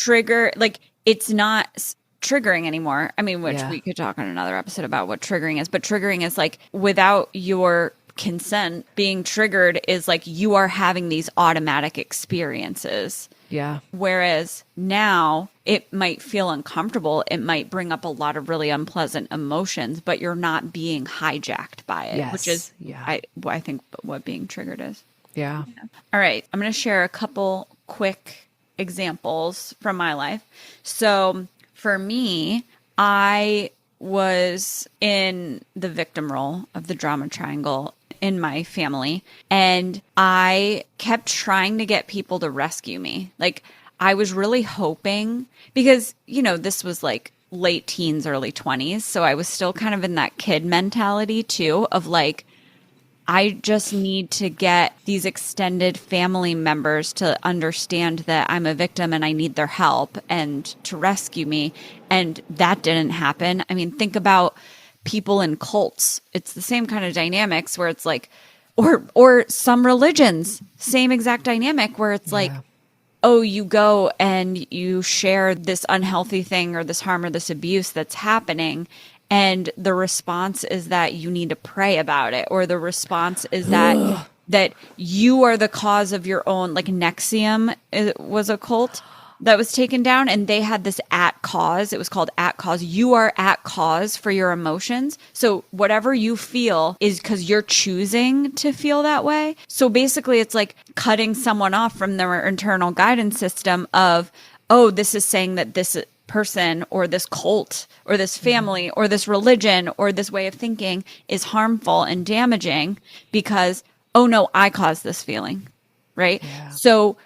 trigger, like it's not triggering anymore. I mean, which we could talk on another episode about what triggering is, but triggering is like without your consent, being triggered is like you are having these automatic experiences. Yeah. Whereas now it might feel uncomfortable. It might bring up a lot of really unpleasant emotions, but you're not being hijacked by it, which is, I think what being triggered is. Yeah. All right. I'm going to share a couple quick examples from my life. So for me, I was in the victim role of the drama triangle in my family, and I kept trying to get people to rescue me. Like I was really hoping, because, this was like late teens, early 20s. So I was still kind of in that kid mentality too, of like, I just need to get these extended family members to understand that I'm a victim and I need their help and to rescue me. And that didn't happen. I mean, think about people in cults. It's the same kind of dynamics where it's like, or some religions, same exact dynamic where it's like, you go and you share this unhealthy thing or this harm or this abuse that's happening. And the response is that you need to pray about it, or the response is that you are the cause of your own. Like Nexium was a cult that was taken down, and they had this at cause. It was called at cause. You are at cause for your emotions. So whatever you feel is because you're choosing to feel that way. So basically, it's like cutting someone off from their internal guidance system of, this is saying that this person or this cult or this family or this religion or this way of thinking is harmful and damaging because, I caused this feeling, right? Yeah. So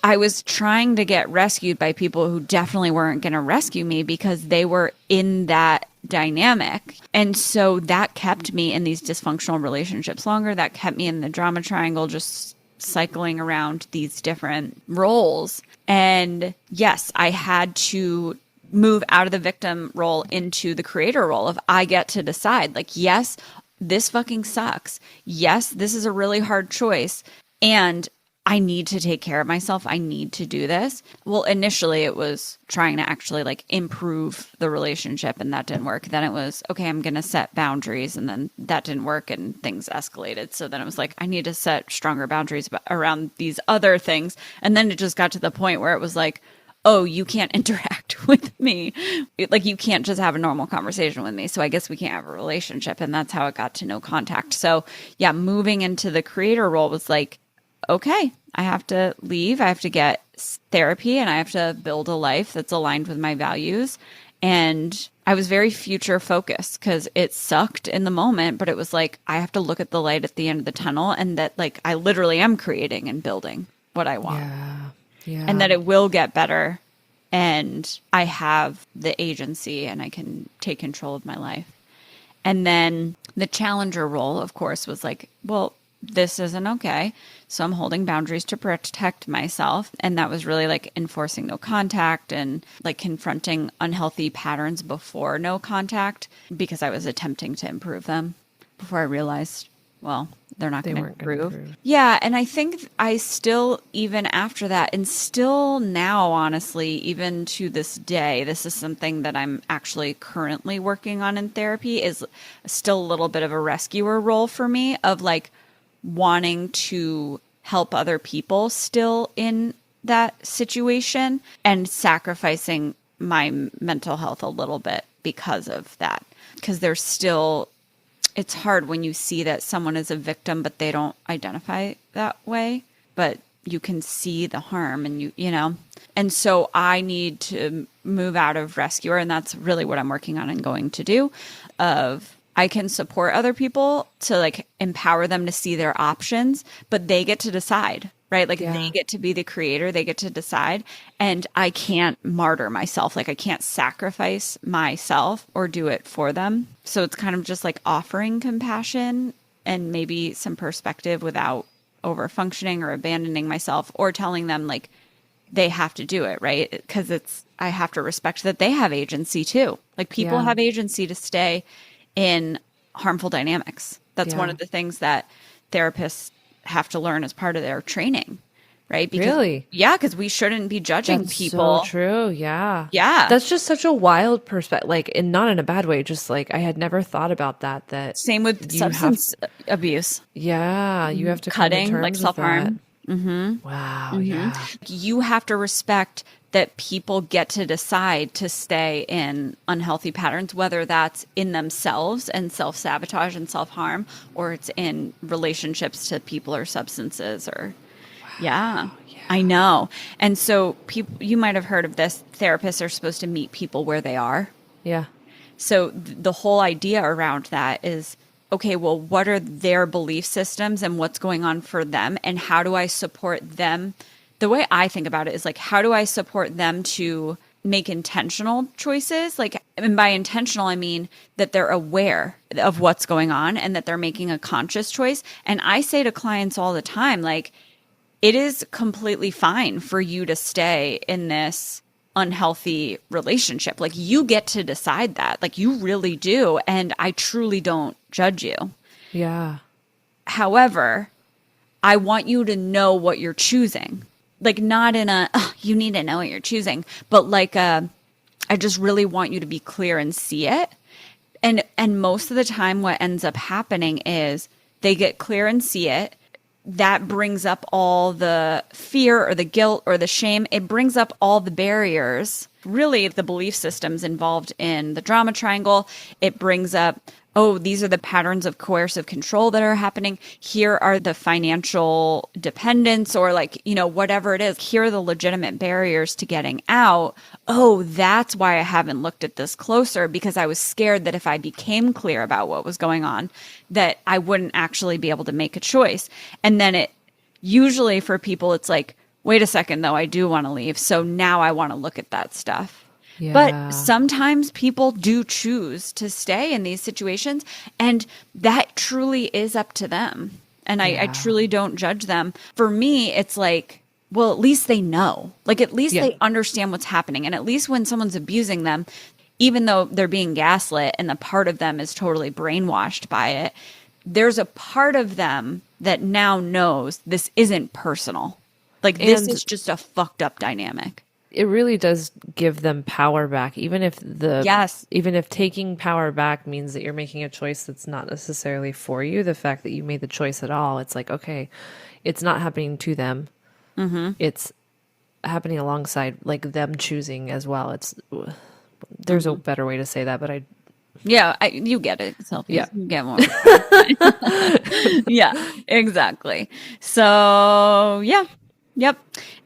I was trying to get rescued by people who definitely weren't going to rescue me because they were in that dynamic. And so that kept me in these dysfunctional relationships longer. That kept me in the drama triangle, just cycling around these different roles. And yes, I had to move out of the victim role into the creator role of I get to decide. Like, yes, this fucking sucks. Yes, this is a really hard choice. And I need to take care of myself. I need to do this. Well, initially it was trying to actually like improve the relationship, and that didn't work. Then it was, okay, I'm going to set boundaries, and then that didn't work and things escalated. So then it was like, I need to set stronger boundaries around these other things. And then it just got to the point where it was like, oh, you can't interact with me. Like, you can't just have a normal conversation with me. So I guess we can't have a relationship. And that's how it got to no contact. So yeah, moving into the creator role was like, okay, I have to leave. I have to get therapy, and I have to build a life that's aligned with my values. And I was very future focused because it sucked in the moment, but it was like, I have to look at the light at the end of the tunnel, and that like I literally am creating and building what I want. Yeah. And that it will get better, and I have the agency and I can take control of my life. And then the challenger role, of course, was like, well, this isn't okay. So I'm holding boundaries to protect myself. And that was really like enforcing no contact and like confronting unhealthy patterns before no contact, because I was attempting to improve them before I realized, well, they're not going to improve. Yeah. And I think I still, even after that, and still now, honestly, even to this day, this is something that I'm actually currently working on in therapy, is still a little bit of a rescuer role for me of like wanting to help other people still in that situation and sacrificing my mental health a little bit because of that. Because there's still, it's hard when you see that someone is a victim, but they don't identify that way, but you can see the harm and you know, and so I need to move out of rescuer. And that's really what I'm working on and going to do. I can support other people to like empower them to see their options, but they get to decide, right? Like they get to be the creator, they get to decide. And I can't martyr myself. Like I can't sacrifice myself or do it for them. So it's kind of just like offering compassion and maybe some perspective without over functioning or abandoning myself, or telling them like they have to do it, right? Because I have to respect that they have agency too. Like people have agency to stay in harmful dynamics. That's one of the things that therapists have to learn as part of their training, right? Because, really? Yeah, because we shouldn't be judging That's people. So true. Yeah. Yeah. That's just such a wild perspective. Like, and not in a bad way. Just like I had never thought about that. That same with substance abuse. Yeah, you have to cutting, like self-harm. Mm-hmm. Wow. Mm-hmm. Yeah. You have to respect that people get to decide to stay in unhealthy patterns, whether that's in themselves and self-sabotage and self-harm, or it's in relationships to people or substances or, yeah, I know. And so you might have heard of this. Therapists are supposed to meet people where they are. Yeah. So the whole idea around that is, okay, well, what are their belief systems and what's going on for them? And how do I support them? The way I think about it is like, how do I support them to make intentional choices? Like, and by intentional, I mean that they're aware of what's going on and that they're making a conscious choice. And I say to clients all the time, like, it is completely fine for you to stay in this unhealthy relationship. Like, you get to decide that. Like, you really do. And I truly don't judge you. Yeah. However, I want you to know what you're choosing. Like, not in a, oh, you need to know what you're choosing, but like, I just really want you to be clear and see it. And most of the time what ends up happening is they get clear and see it. That brings up all the fear or the guilt or the shame. It brings up all the barriers, really the belief systems involved in the drama triangle. It brings up, oh, these are the patterns of coercive control that are happening. Here are the financial dependence, or like, you know, whatever it is. Here are the legitimate barriers to getting out. Oh, that's why I haven't looked at this closer, because I was scared that if I became clear about what was going on, that I wouldn't actually be able to make a choice. And then it usually for people, it's like, wait a second, though, I do want to leave. So now I want to look at that stuff. Yeah. But sometimes people do choose to stay in these situations, and that truly is up to them. And I truly don't judge them. For me, it's like, well, at least they know. Like, at least they understand what's happening. And at least when someone's abusing them, even though they're being gaslit and the part of them is totally brainwashed by it, there's a part of them that now knows this isn't personal. Like, this is just a fucked up dynamic. It really does give them power back, even if taking power back means that you're making a choice that's not necessarily for you. The fact that you made the choice at all, it's like, okay, it's not happening to them. Mm-hmm. It's happening alongside, like, them choosing as well. There's a better way to say that, but you get it. Selfies. Yeah. You get more. Yeah, exactly. So, yeah. Yep.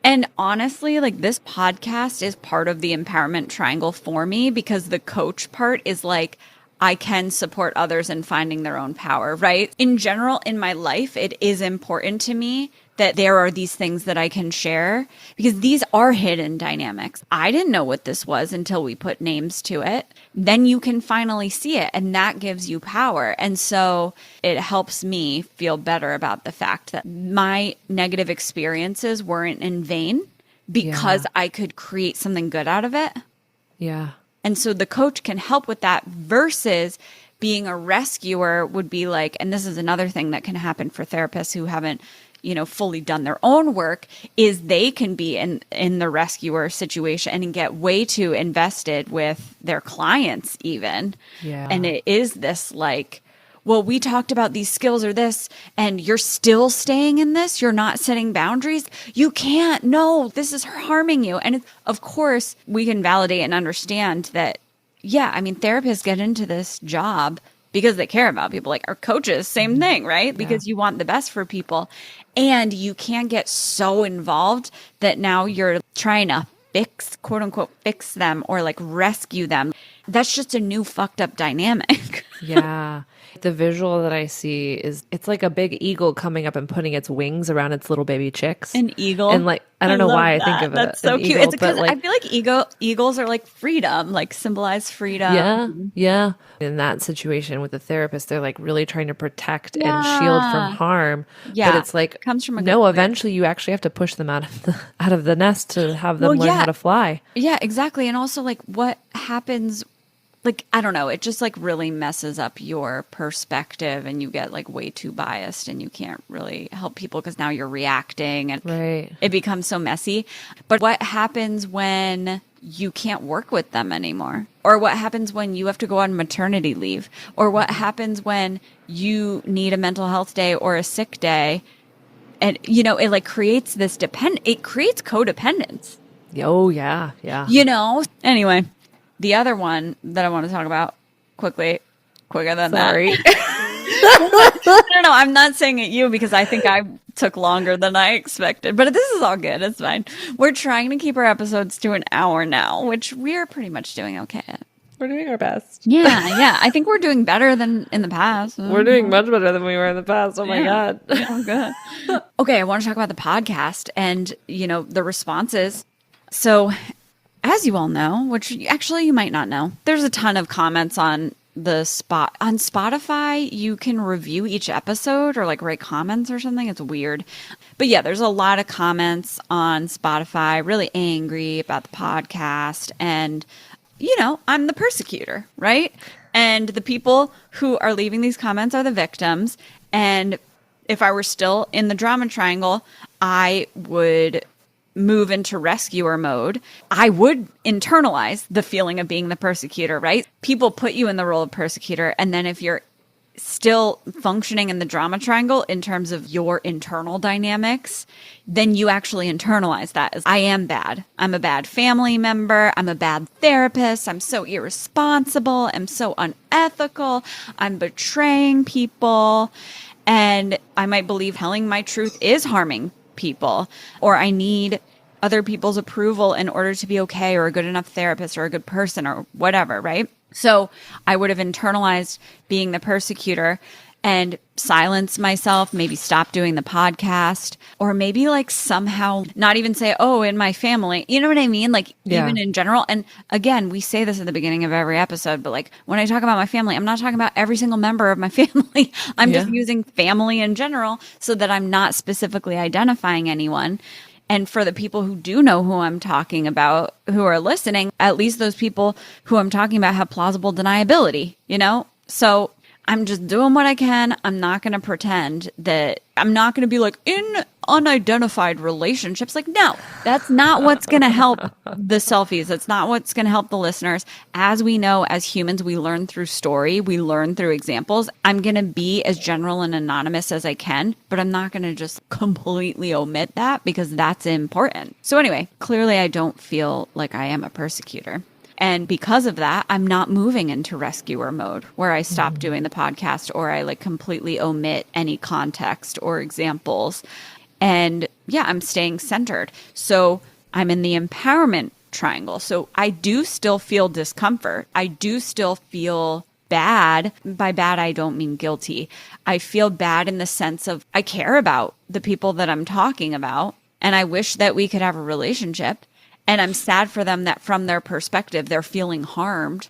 And honestly, like, this podcast is part of the empowerment triangle for me, because the coach part is like, I can support others in finding their own power, right? In general, in my life, it is important to me that there are these things that I can share, because these are hidden dynamics. I didn't know what this was until we put names to it. Then you can finally see it, and that gives you power. And so it helps me feel better about the fact that my negative experiences weren't in vain, because I could create something good out of it. Yeah. And so the coach can help with that, versus being a rescuer would be like, and this is another thing that can happen for therapists who haven't, fully done their own work, is they can be in the rescuer situation and get way too invested with their clients even. Yeah. And it is this like, well, we talked about these skills or this, and you're still staying in this. You're not setting boundaries. You can't. No, this is harming you. And of course, we can validate and understand that, therapists get into this job because they care about people. Like our coaches, same thing, right? Because you want the best for people. And you can't get so involved that now you're trying to fix, quote unquote, fix them or like rescue them. That's just a new fucked up dynamic. Yeah. The visual that I see is, it's like a big eagle coming up and putting its wings around its little baby chicks. An eagle. And like, I don't know why I think of it. That's so cute. Eagle, it's because I feel like eagles are like freedom, like symbolize freedom. Yeah. Yeah. In that situation with the therapist, they're like really trying to protect and shield from harm. Yeah. But it's like, it comes from eventually you actually have to push them out of the nest to have them learn how to fly. Yeah, exactly. And also like what happens, like, I don't know, it just like really messes up your perspective, and you get like way too biased, and you can't really help people because now you're reacting, and it becomes so messy. But what happens when you can't work with them anymore? Or what happens when you have to go on maternity leave? Or what happens when you need a mental health day or a sick day? And, it like creates this it creates codependence. Oh, yeah. Yeah. Anyway. The other one that I want to talk about quicker than that. No, I'm not saying it you, because I think I took longer than I expected. But this is all good. It's fine. We're trying to keep our episodes to an hour now, which we're pretty much doing okay at. We're doing our best. Yeah. I think we're doing better than in the past. We're doing much better than we were in the past. Oh, my God. Yeah, good. Okay, I want to talk about the podcast and, the responses. So, as you all know, which actually you might not know, there's a ton of comments on on Spotify. You can review each episode or like write comments or something. It's weird. But yeah, there's a lot of comments on Spotify, really angry about the podcast. And, I'm the persecutor, right? And the people who are leaving these comments are the victims. And if I were still in the drama triangle, I would move into rescuer mode. I would internalize the feeling of being the persecutor, right? People put you in the role of persecutor. And then if you're still functioning in the drama triangle in terms of your internal dynamics, then you actually internalize that as I am bad. I'm a bad family member. I'm a bad therapist. I'm so irresponsible. I'm so unethical. I'm betraying people. And I might believe telling my truth is harming people, or I need other people's approval in order to be okay, or a good enough therapist, or a good person, or whatever, right? So I would have internalized being the persecutor and silence myself, maybe stop doing the podcast, or maybe like somehow not even say, oh, in my family, you know what I mean? Like even in general. And again, we say this at the beginning of every episode, but like when I talk about my family, I'm not talking about every single member of my family. I'm just using family in general so that I'm not specifically identifying anyone. And for the people who do know who I'm talking about, who are listening, at least those people who I'm talking about have plausible deniability, So I'm just doing what I can. I'm not going to pretend that I'm not going to be like in unidentified relationships. Like, no, that's not what's going to help the selfies. That's not what's going to help the listeners. As we know, as humans, we learn through story. We learn through examples. I'm going to be as general and anonymous as I can, but I'm not going to just completely omit that because that's important. So anyway, clearly I don't feel like I am a persecutor. And because of that, I'm not moving into rescuer mode where I stop doing the podcast or I like completely omit any context or examples. And yeah, I'm staying centered. So I'm in the empowerment triangle. So I do still feel discomfort. I do still feel bad. By bad, I don't mean guilty. I feel bad in the sense of I care about the people that I'm talking about. And I wish that we could have a relationship. And I'm sad for them that from their perspective, they're feeling harmed.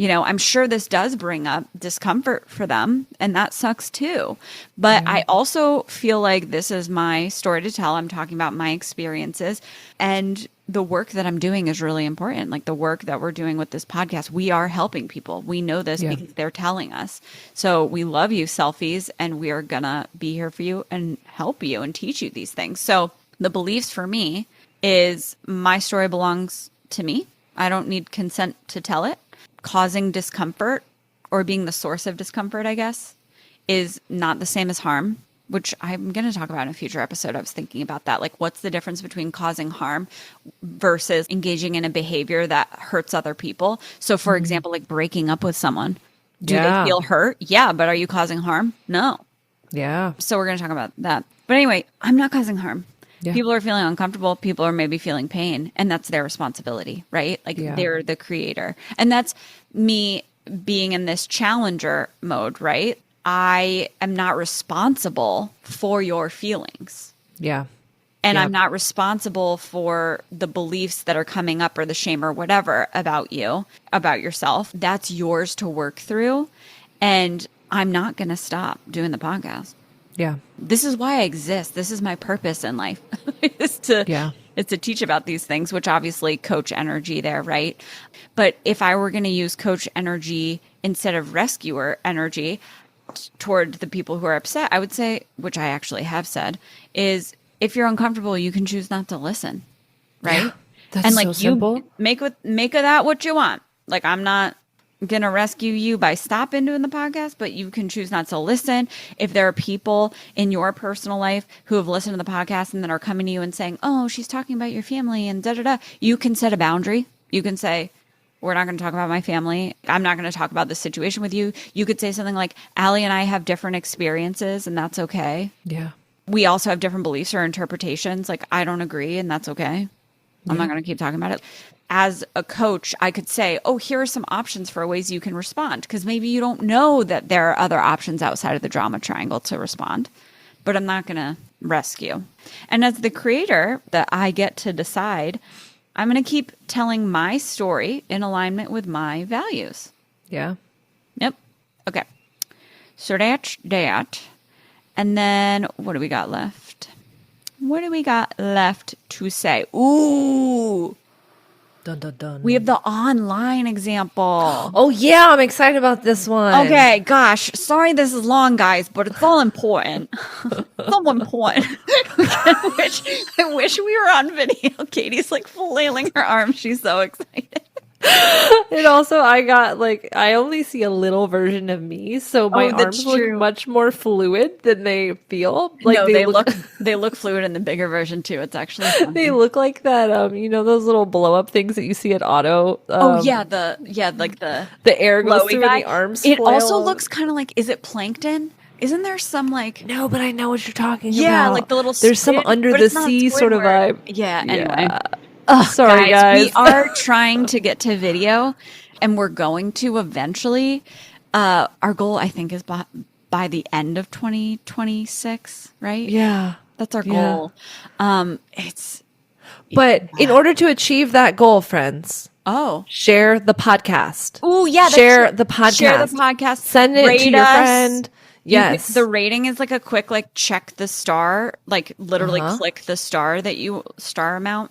I'm sure this does bring up discomfort for them, and that sucks too. But I also feel like this is my story to tell. I'm talking about my experiences, and the work that I'm doing is really important. Like the work that we're doing with this podcast, we are helping people. We know this because they're telling us. So we love you, selfies, and we are going to be here for you and help you and teach you these things. So the beliefs for me is my story belongs to me. I don't need consent to tell it. Causing discomfort or being the source of discomfort, I guess, is not the same as harm, which I'm going to talk about in a future episode. I was thinking about that. Like, what's the difference between causing harm versus engaging in a behavior that hurts other people? So, for example, like breaking up with someone. Do they feel hurt? Yeah, but are you causing harm? No. Yeah. So we're going to talk about that. But anyway, I'm not causing harm. Yeah. People are feeling uncomfortable. People are maybe feeling pain. And that's their responsibility, right? Like they're the creator. And that's me being in this challenger mode, right? I am not responsible for your feelings. Yeah. And I'm not responsible for the beliefs that are coming up or the shame or whatever about you, about yourself. That's yours to work through. And I'm not going to stop doing the podcast. Yeah. This is why I exist. This is my purpose in life. It's to teach about these things, which obviously coach energy there, right? But if I were going to use coach energy instead of rescuer energy toward the people who are upset, I would say, which I actually have said, is if you're uncomfortable, you can choose not to listen, right? Yeah, that's so simple. You make of that what you want. Like, I'm not going to rescue you by stopping doing the podcast, but you can choose not to listen. If there are people in your personal life who have listened to the podcast and then are coming to you and saying, oh, she's talking about your family and da-da-da, you can set a boundary. You can say, we're not going to talk about my family. I'm not going to talk about this situation with you. You could say something like, Allie and I have different experiences, and that's okay. Yeah. We also have different beliefs or interpretations. Like, I don't agree, and that's okay. I'm not going to keep talking about it. As a coach, I could say, oh, here are some options for ways you can respond. Because maybe you don't know that there are other options outside of the drama triangle to respond. But I'm not going to rescue. And as the creator, that I get to decide, I'm going to keep telling my story in alignment with my values. Yeah. Yep. Okay. So that's that. And then what do we got left? What do we got left to say? Ooh. Dun, dun, dun. We have the online example. Oh, yeah. I'm excited about this one. Okay. Gosh. Sorry this is long, guys, but it's all important. It's all important. I wish we were on video. Katie's like flailing her arms. She's so excited. And also I only see a little version of me, so my arms look much more fluid than they feel. Like no, they look fluid in the bigger version too. It's actually funny. They look like that those little blow up things that you see at auto. The air goes through and the arms It flail. also looks kind of like, is it plankton? Isn't there some like... No, but I know what you're talking about. Yeah, like the little there's some under the sea sort of vibe. Yeah, anyway. Sorry, guys. We are trying to get to video, and we're going to eventually. Our goal, I think, is by the end of 2026, right? Yeah. That's our goal. But in order to achieve that goal, friends... share the podcast. Oh, yeah. Share the podcast. Share the podcast. Send it to your friend. Yes. The rating is like a quick, like check the star, like literally click the star amount.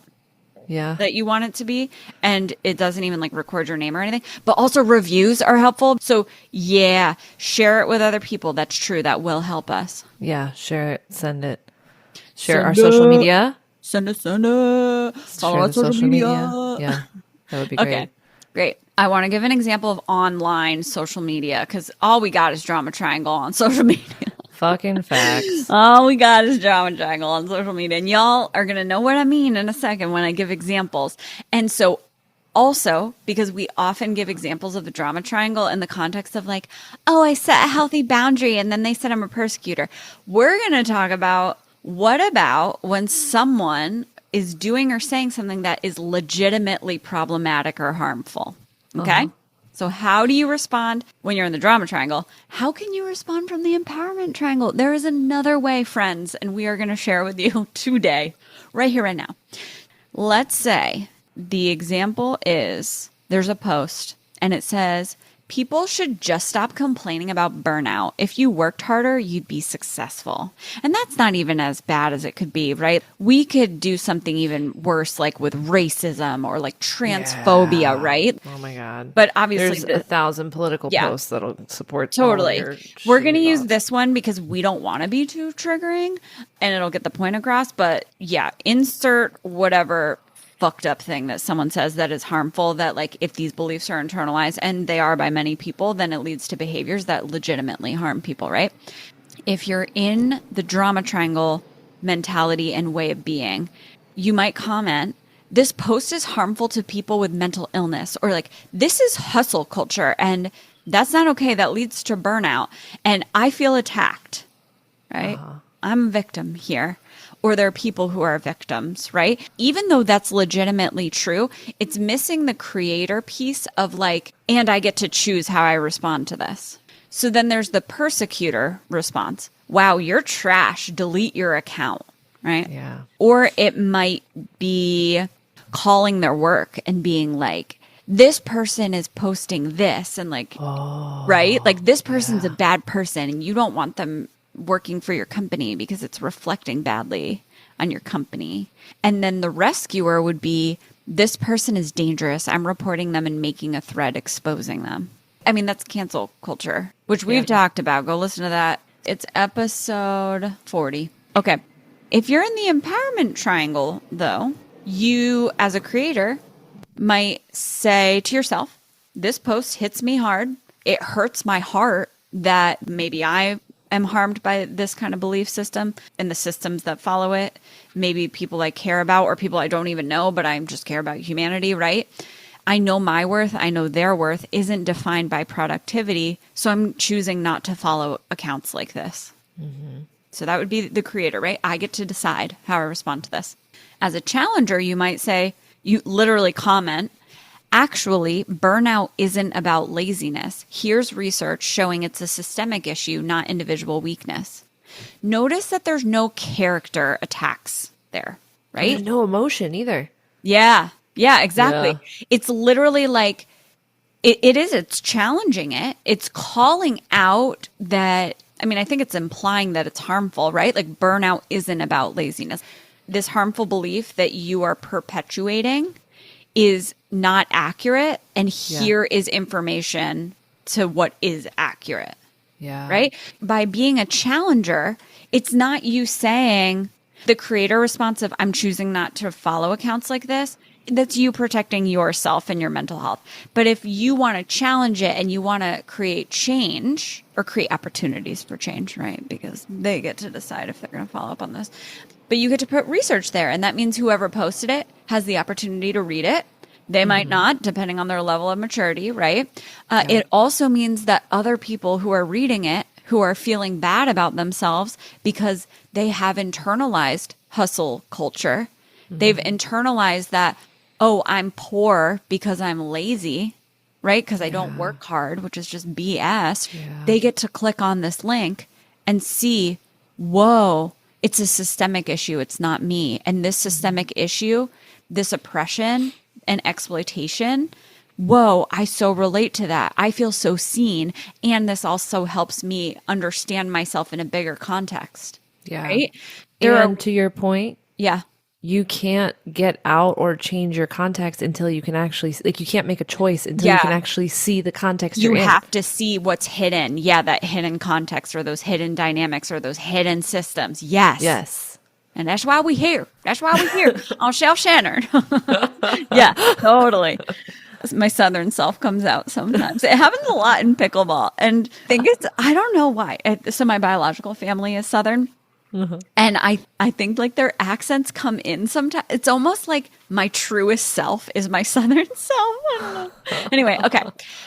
Yeah. That you want it to be. And it doesn't even like record your name or anything. But also reviews are helpful. So yeah, share it with other people. That's true. That will help us. Yeah. Share it. Send it. Share our social media. Send it. Follow our social media. Yeah. That would be great. Okay. Great. I want to give an example of online social media because all we got is Drama Triangle on social media. Fucking facts. All we got is Drama Triangle on social media. And y'all are going to know what I mean in a second when I give examples. And so also, because we often give examples of the Drama Triangle in the context of like, oh, I set a healthy boundary and then they said I'm a persecutor. We're going to talk about what about when someone is doing or saying something that is legitimately problematic or harmful. Okay? So how do you respond when you're in the Drama Triangle? How can you respond from the Empowerment Triangle? There is another way, friends, and we are going to share with you today, right here, right now. Let's say the example is there's a post and it says, people should just stop complaining about burnout. If you worked harder, you'd be successful. And that's not even as bad as it could be, right? We could do something even worse, like with racism or like transphobia, right? Oh my God. But obviously there's 1,000 political posts that'll support totally. We're going to use this one because we don't want to be too triggering and it'll get the point across. But yeah, insert whatever fucked up thing that someone says that is harmful, that like if these beliefs are internalized, and they are by many people, then it leads to behaviors that legitimately harm people, right? If you're in the Drama Triangle mentality and way of being, you might comment, this post is harmful to people with mental illness, or like, this is hustle culture and that's not okay. That leads to burnout. And I feel attacked, right? I'm a victim here. Or there are people who are victims, right? Even though that's legitimately true, it's missing the creator piece of like, and I get to choose how I respond to this. So then there's the persecutor response. Wow, you're trash. Delete your account, right? Yeah. Or it might be calling their work and being like, this person is posting this and like, right? Like this person's a bad person and you don't want them working for your company because it's reflecting badly on your company. And then the rescuer would be, this person is dangerous. I'm reporting them and making a thread exposing them. I mean, that's cancel culture, which we've talked about. Go listen to that. It's episode 40. Okay. If you're in the empowerment triangle, though, you as a creator might say to yourself, this post hits me hard. It hurts my heart that maybe I am harmed by this kind of belief system and the systems that follow it. Maybe people I care about or people I don't even know, but I just care about humanity, right? I know my worth, I know their worth isn't defined by productivity, so I'm choosing not to follow accounts like this. So that would be the creator, right? I get to decide how I respond to this. As a challenger, you might say, you literally comment, actually, burnout isn't about laziness. Here's research showing it's a systemic issue, not individual weakness. Notice that there's no character attacks there, right? There's no emotion either. Yeah, exactly. Yeah. It's literally like, it's challenging it. It's calling out that, I mean, I think it's implying that it's harmful, right? Like burnout isn't about laziness. This harmful belief that you are perpetuating is not accurate, and here is information to what is accurate. Yeah. Right? By being a challenger, it's not you saying the creator response of I'm choosing not to follow accounts like this. That's you protecting yourself and your mental health. But if you want to challenge it and you want to create change or create opportunities for change, right? Because they get to decide if they're going to follow up on this. But you get to put research there. And that means whoever posted it has the opportunity to read it. They might not, depending on their level of maturity, right? It also means that other people who are reading it, who are feeling bad about themselves because they have internalized hustle culture. They've internalized that, oh, I'm poor because I'm lazy, right? Because I don't work hard, which is just BS. Yeah. They get to click on this link and see, whoa, it's a systemic issue. It's not me. And this systemic issue, this oppression and exploitation whoa, I so relate to that. I feel so seen. And this also helps me understand myself in a bigger context. Yeah. Right? To your point, yeah, you can't get out or change your context until you can actually, like, you can't make a choice until you can actually see the context you're in. You have to see what's hidden. Yeah, that hidden context or those hidden dynamics or those hidden systems. Yes. Yes. And that's why we here. That's why we here on Shelf Shattered. Yeah, totally. My southern self comes out sometimes. It happens a lot in pickleball. And I don't know why. So my biological family is southern. Mm-hmm. And I think like their accents come in sometimes. It's almost like my truest self is my southern self. I don't know. Anyway, okay.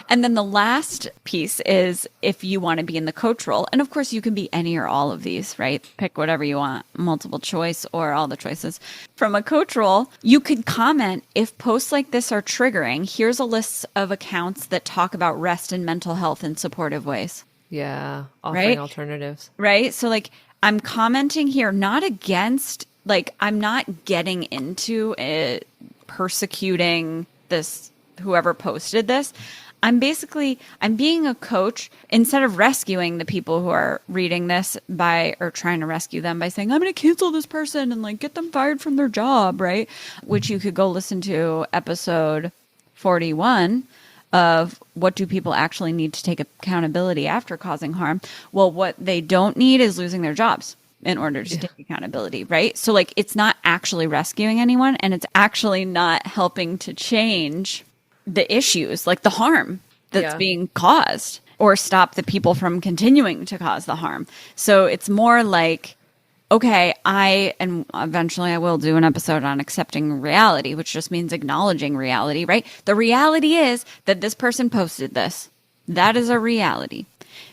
And then the last piece is if you want to be in the coach role. And of course, you can be any or all of these, right? Pick whatever you want, multiple choice or all the choices. From a coach role, you could comment if posts like this are triggering. Here's a list of accounts that talk about rest and mental health in supportive ways. Yeah. Offering alternatives. Right? So like, I'm commenting here, not against, like, I'm not getting into it, persecuting this, whoever posted this. I'm being a coach instead of rescuing the people who are reading this or trying to rescue them by saying, I'm going to cancel this person and like get them fired from their job, right? Which you could go listen to episode 41 of what do people actually need to take accountability after causing harm? Well, what they don't need is losing their jobs in order to take accountability, right? So like it's not actually rescuing anyone and it's actually not helping to change the issues, like the harm that's being caused or stop the people from continuing to cause the harm. So it's more like, okay, and eventually I will do an episode on accepting reality, which just means acknowledging reality, right? The reality is that this person posted this. That is a reality.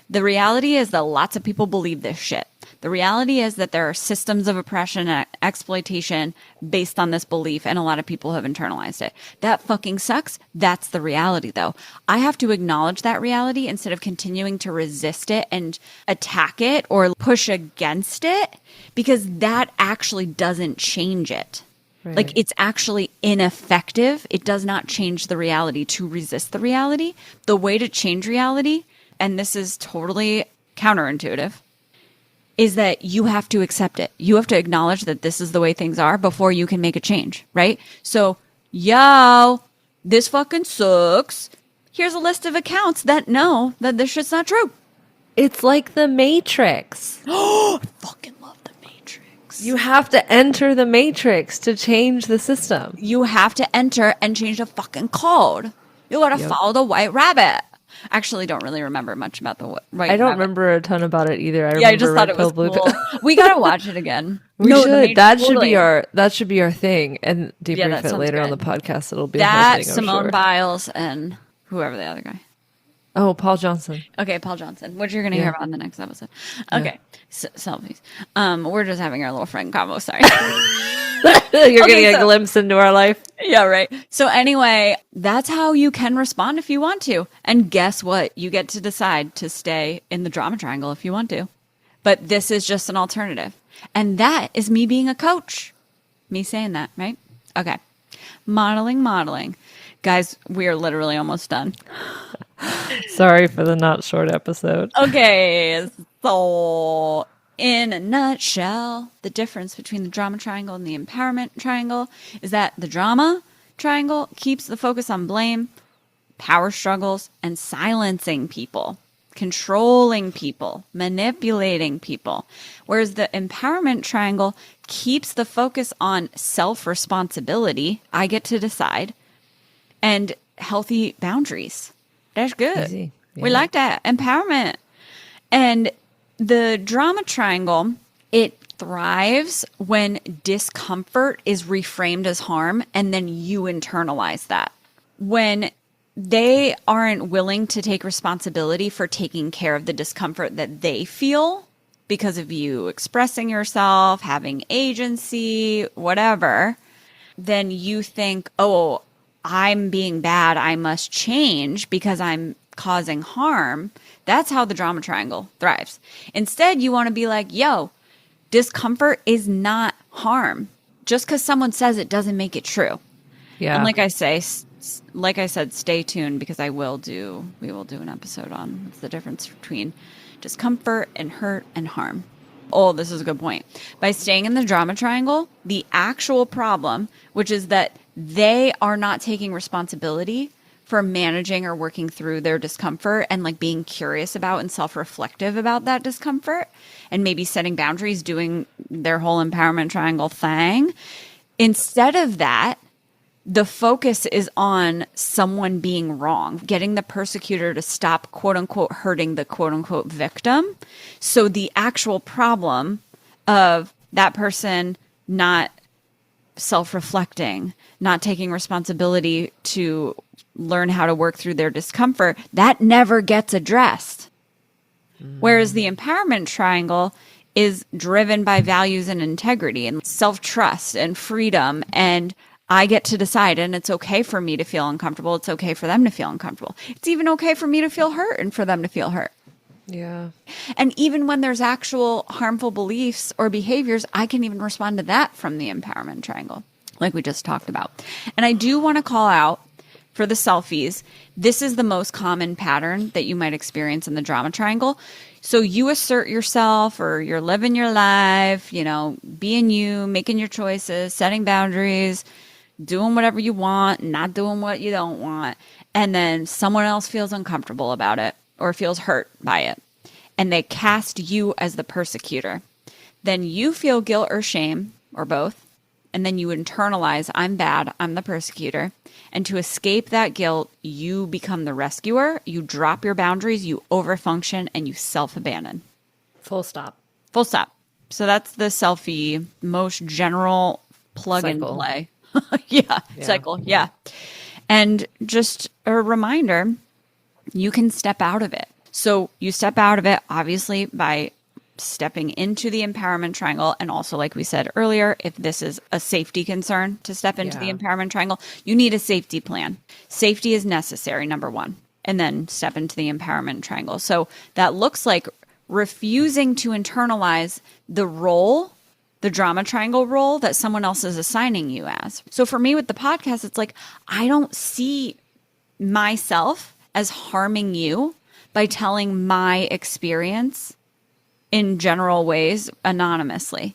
The reality is that lots of people believe this shit. The reality is that there are systems of oppression and exploitation based on this belief, and a lot of people have internalized it. That fucking sucks. That's the reality, though. I have to acknowledge that reality instead of continuing to resist it and attack it or push against it, because that actually doesn't change it. Right. Like, it's actually ineffective. It does not change the reality to resist the reality. The way to change reality, and this is totally counterintuitive, is that you have to accept it. You have to acknowledge that this is the way things are before you can make a change, right? So, this fucking sucks. Here's a list of accounts that know that this shit's not true. It's like the Matrix. Oh, I fucking love the Matrix. You have to enter the Matrix to change the system. You have to enter and change the fucking code. You gotta follow the white rabbit. Actually, don't really remember much about the right. I don't remember a ton about it either. I just thought it was cool. We gotta watch it again. We should. That should be our thing. And debrief it later on the podcast. It'll be that a whole thing, Simone Biles and whoever the other guy. Oh, Paul Johnson. Okay, Paul Johnson, which you're gonna hear about in the next episode. Okay, selfies. We're just having our little friend combo. Sorry. You're getting a glimpse into our life. Yeah, right. So anyway, that's how you can respond if you want to. And guess what? You get to decide to stay in the drama triangle if you want to. But this is just an alternative. And that is me being a coach. Me saying that, right? Okay. Modeling. Guys, we are literally almost done. Sorry for the not short episode. Okay, so in a nutshell, the difference between the drama triangle and the empowerment triangle is that the drama triangle keeps the focus on blame, power struggles, and silencing people, controlling people, manipulating people. Whereas the empowerment triangle keeps the focus on self-responsibility, I get to decide, and healthy boundaries. That's good. Easy. Yeah. We like that. Empowerment. And the drama triangle, it thrives when discomfort is reframed as harm and then you internalize that. When they aren't willing to take responsibility for taking care of the discomfort that they feel because of you expressing yourself, having agency, whatever, then you think, oh, I'm being bad, I must change because I'm causing harm. That's how the drama triangle thrives. Instead, you want to be like, yo, discomfort is not harm. Just because someone says it doesn't make it true. Yeah. And like I say, like I said, stay tuned because we will do an episode on what's the difference between discomfort and hurt and harm. Oh, this is a good point. By staying in the drama triangle, the actual problem, which is that they are not taking responsibility for managing or working through their discomfort and like being curious about and self-reflective about that discomfort and maybe setting boundaries, doing their whole empowerment triangle thing. Instead of that, the focus is on someone being wrong, getting the persecutor to stop, quote unquote, hurting the quote unquote victim. So the actual problem of that person not self-reflecting, not taking responsibility to learn how to work through their discomfort, that never gets addressed. Whereas the empowerment triangle is driven by values and integrity and self-trust and freedom, and I get to decide, and it's okay for me to feel uncomfortable. It's okay for them to feel uncomfortable. It's even okay for me to feel hurt and for them to feel hurt. Yeah. And even when there's actual harmful beliefs or behaviors, I can even respond to that from the empowerment triangle, like we just talked about. And I do want to call out for the selfies, this is the most common pattern that you might experience in the drama triangle. So you assert yourself, or you're living your life, being you, making your choices, setting boundaries, doing whatever you want, not doing what you don't want. And then someone else feels uncomfortable about it or feels hurt by it. And they cast you as the persecutor. Then you feel guilt or shame, or both. And then you internalize, I'm bad, I'm the persecutor. And to escape that guilt, you become the rescuer. You drop your boundaries, you overfunction, and you self-abandon. Full stop. Full stop. So that's the selfie, most general plug and play. Yeah, cycle. Yeah. And just a reminder, you can step out of it. So you step out of it, obviously, by stepping into the empowerment triangle. And also, like we said earlier, if this is a safety concern to step into the empowerment triangle, you need a safety plan. Safety is necessary, number one. And then step into the empowerment triangle. So that looks like refusing to internalize the role, the drama triangle role that someone else is assigning you as. So for me with the podcast, it's like, I don't see myself as harming you by telling my experience in general ways anonymously.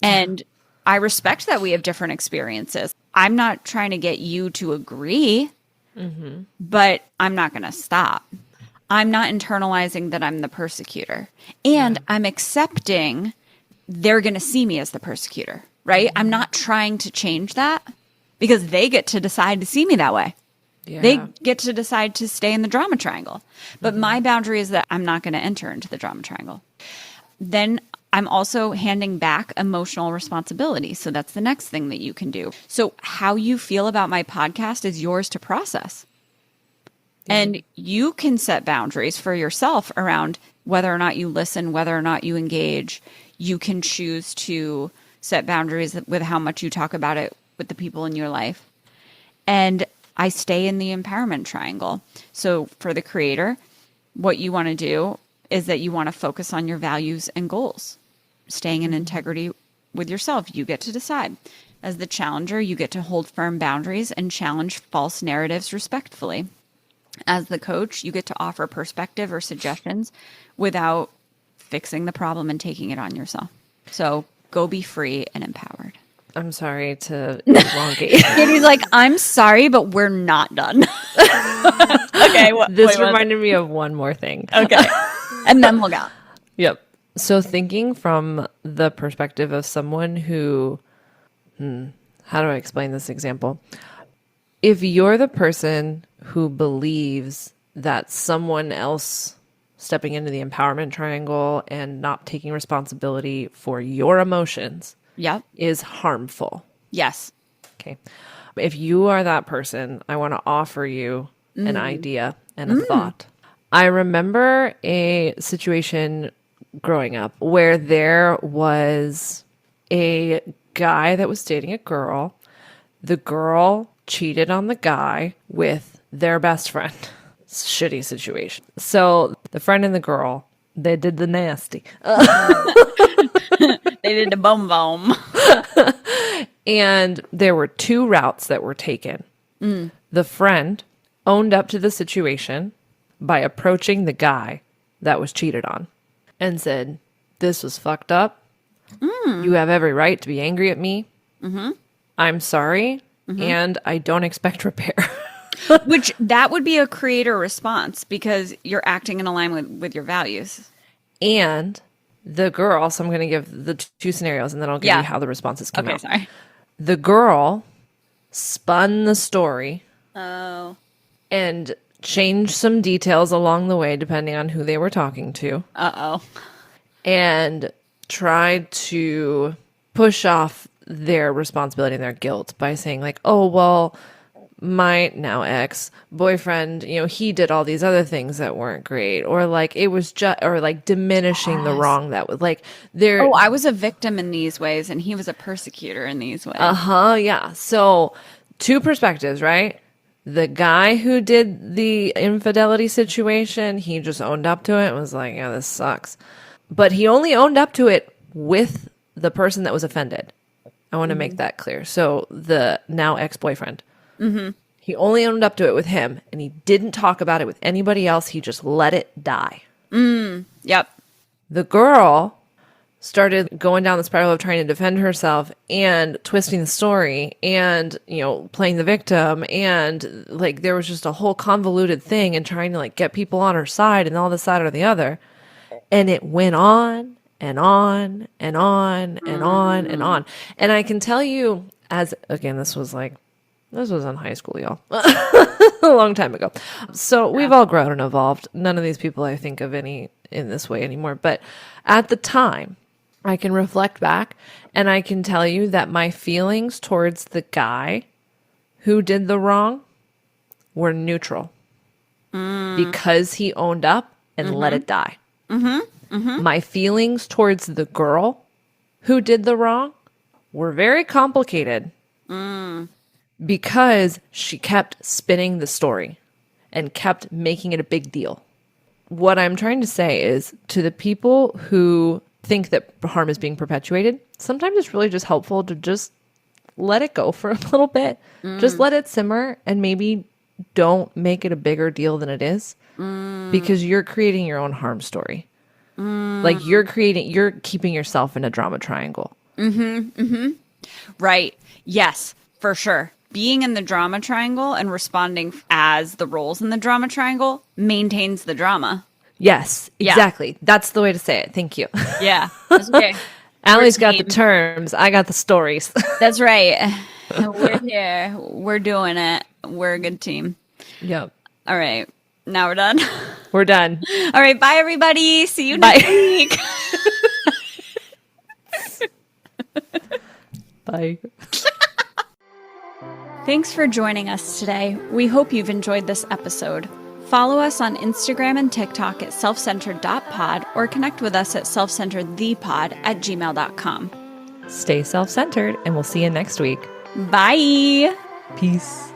And I respect that we have different experiences. I'm not trying to get you to agree, but I'm not going to stop. I'm not internalizing that I'm the persecutor. And I'm accepting they're going to see me as the persecutor, right? I'm not trying to change that because they get to decide to see me that way. Yeah. They get to decide to stay in the drama triangle. But my boundary is that I'm not going to enter into the drama triangle. Then I'm also handing back emotional responsibility. So that's the next thing that you can do. So how you feel about my podcast is yours to process. And you can set boundaries for yourself around whether or not you listen, whether or not you engage. You can choose to set boundaries with how much you talk about it with the people in your life. And I stay in the empowerment triangle. So for the creator, what you want to do is that you want to focus on your values and goals. Staying in integrity with yourself, you get to decide. As the challenger, you get to hold firm boundaries and challenge false narratives respectfully. As the coach, you get to offer perspective or suggestions without fixing the problem and taking it on yourself. So go be free and empowered. I'm sorry to elongate. Katie's like, I'm sorry, but we're not done. Okay. This reminded me of one more thing. Okay. And then we'll go. Yep. So thinking from the perspective of someone who, how do I explain this example? If you're the person who believes that someone else stepping into the empowerment triangle and not taking responsibility for your emotions is harmful. Yes. Okay. If you are that person, I want to offer you an idea and a thought. I remember a situation growing up where there was a guy that was dating a girl. The girl cheated on the guy with their best friend. Shitty situation. So the friend and the girl, they did the nasty. They did the boom boom. And there were two routes that were taken. The friend owned up to the situation by approaching the guy that was cheated on and said, this was fucked up. You have every right to be angry at me. I'm sorry. And I don't expect repair. Which that would be a creator response because you're acting in alignment with your values. And the girl, so I'm going to give the two scenarios and then I'll give you how the responses came out. Sorry. The girl spun the story. Oh. And changed some details along the way, depending on who they were talking to. Uh-oh. And tried to push off their responsibility and their guilt by saying like, oh, well, my now ex-boyfriend, he did all these other things that weren't great. Or like it was just, or like diminishing the wrong that was like there. Oh, I was a victim in these ways and he was a persecutor in these ways. Yeah. So two perspectives, right? The guy who did the infidelity situation, he just owned up to it and was like, yeah, this sucks. But he only owned up to it with the person that was offended. I want to make that clear. So the now ex-boyfriend, he only owned up to it with him and he didn't talk about it with anybody else. He just let it die. Yep. The girl started going down the spiral of trying to defend herself and twisting the story and, playing the victim. And like, there was just a whole convoluted thing and trying to like get people on her side and all this side or the other. And it went on and on and on and on and on. And I can tell you this was in high school, y'all, a long time ago. So we've all grown and evolved. None of these people I think of any in this way anymore. But at the time, I can reflect back and I can tell you that my feelings towards the guy who did the wrong were neutral because he owned up and let it die. My feelings towards the girl who did the wrong were very complicated because she kept spinning the story and kept making it a big deal. What I'm trying to say is to the people who think that harm is being perpetuated, sometimes it's really just helpful to just let it go for a little bit. Just let it simmer and maybe don't make it a bigger deal than it is because you're creating your own harm story. Like you're keeping yourself in a drama triangle. Right. Yes, for sure. Being in the drama triangle and responding as the roles in the drama triangle maintains the drama. Yes, exactly. Yeah. That's the way to say it. Thank you. Yeah. That's okay. Allie's got the terms. I got the stories. That's right. We're here. We're doing it. We're a good team. Yep. All right. Now we're done. We're done. All right. Bye, everybody. See you next week. Bye. Thanks for joining us today. We hope you've enjoyed this episode. Follow us on Instagram and TikTok at selfcentered.pod or connect with us at selfcenteredthepod@gmail.com. Stay self-centered and we'll see you next week. Bye. Peace.